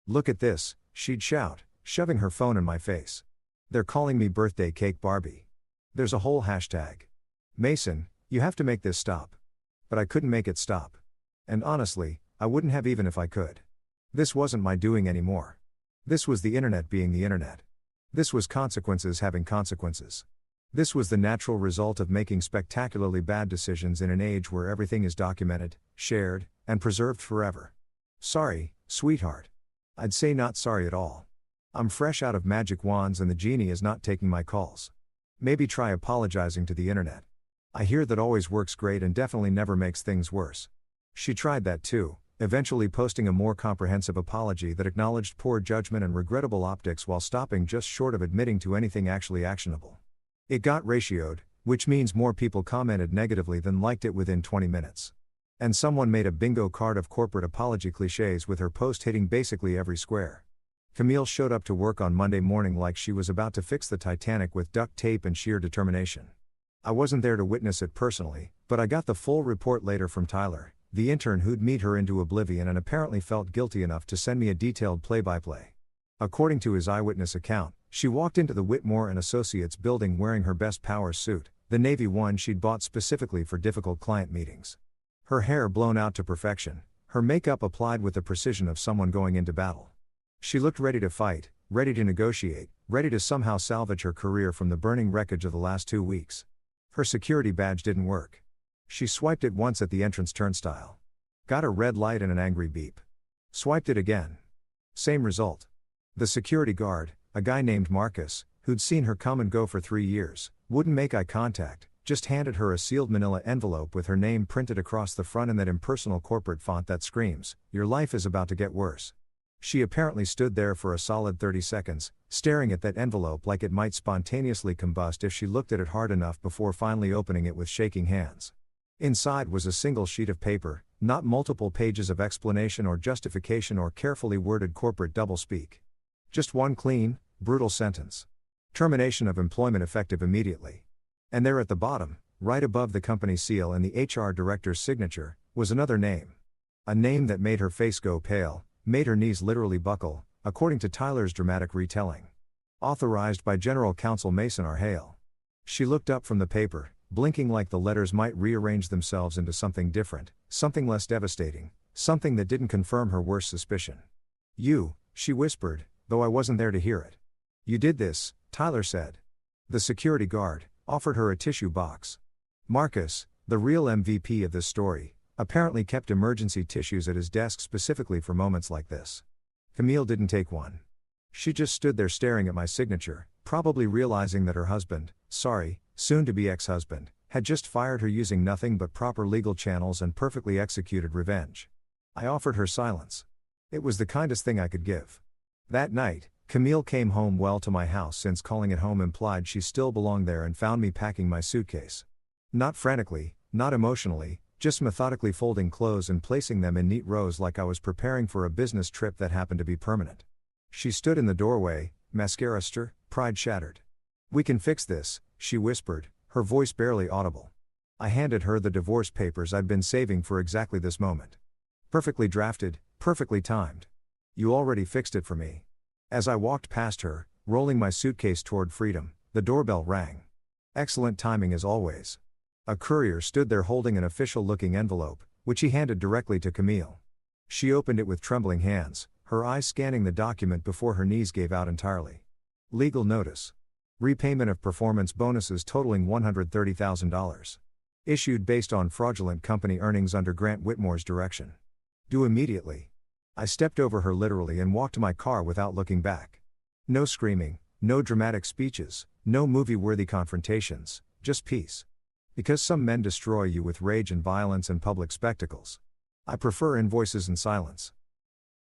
"Look at this," she'd shout, shoving her phone in my face. "They're calling me Birthday Cake Barbie. There's a whole hashtag. Mason, you have to make this stop." But I couldn't make it stop. And honestly, I wouldn't have even if I could. This wasn't my doing anymore. This was the internet being the internet. This was consequences having consequences. This was the natural result of making spectacularly bad decisions in an age where everything is documented, shared, and preserved forever. Sorry, sweetheart. I'd say not sorry at all. I'm fresh out of magic wands and the genie is not taking my calls. Maybe try apologizing to the internet. I hear that always works great and definitely never makes things worse. She tried that too, eventually posting a more comprehensive apology that acknowledged poor judgment and regrettable optics while stopping just short of admitting to anything actually actionable. It got ratioed, which means more people commented negatively than liked it within 20 minutes. And someone made a bingo card of corporate apology cliches with her post hitting basically every square. Camille showed up to work on Monday morning like she was about to fix the Titanic with duct tape and sheer determination. I wasn't there to witness it personally, but I got the full report later from Tyler, the intern who'd meet her into oblivion and apparently felt guilty enough to send me a detailed play-by-play. According to his eyewitness account, she walked into the Whitmore and Associates building wearing her best power suit, the navy one she'd bought specifically for difficult client meetings. Her hair blown out to perfection, her makeup applied with the precision of someone going into battle. She looked ready to fight, ready to negotiate, ready to somehow salvage her career from the burning wreckage of the last 2 weeks. Her security badge didn't work. She swiped it once at the entrance turnstile. Got a red light and an angry beep. Swiped it again. Same result. The security guard, a guy named Marcus, who'd seen her come and go for 3 years, wouldn't make eye contact, just handed her a sealed manila envelope with her name printed across the front in that impersonal corporate font that screams, "Your life is about to get worse." She apparently stood there for a solid 30 seconds, staring at that envelope like it might spontaneously combust if she looked at it hard enough before finally opening it with shaking hands. Inside was a single sheet of paper, not multiple pages of explanation or justification or carefully worded corporate doublespeak. Just one clean, brutal sentence. Termination of employment effective immediately. And there at the bottom, right above the company seal and the HR director's signature, was another name. A name that made her face go pale, made her knees literally buckle, according to Tyler's dramatic retelling. Authorized by General Counsel Mason R. Hale. She looked up from the paper, blinking like the letters might rearrange themselves into something different, something less devastating, something that didn't confirm her worst suspicion. "You," she whispered, though I wasn't there to hear it. "You did this," Tyler said. The security guard offered her a tissue box. Marcus, the real MVP of this story, apparently kept emergency tissues at his desk specifically for moments like this. Camille didn't take one. She just stood there staring at my signature, probably realizing that her husband, soon-to-be ex-husband, had just fired her using nothing but proper legal channels and perfectly executed revenge. I offered her silence. It was the kindest thing I could give. That night, Camille came home well to my house since calling it home implied she still belonged there and found me packing my suitcase. Not frantically, not emotionally, just methodically folding clothes and placing them in neat rows like I was preparing for a business trip that happened to be permanent. She stood in the doorway, mascara stir, pride shattered. "We can fix this," she whispered, her voice barely audible. I handed her the divorce papers I'd been saving for exactly this moment. Perfectly drafted, perfectly timed. "You already fixed it for me." As I walked past her, rolling my suitcase toward freedom, the doorbell rang. Excellent timing as always. A courier stood there holding an official-looking envelope, which he handed directly to Camille. She opened it with trembling hands, her eyes scanning the document before her knees gave out entirely. Legal notice. Repayment of performance bonuses totaling $130,000. Issued based on fraudulent company earnings under Grant Whitmore's direction. Due immediately. I stepped over her literally and walked to my car without looking back. No screaming, no dramatic speeches, no movie-worthy confrontations, Just peace. Because some men destroy you with rage and violence and public spectacles. I prefer invoices and silence.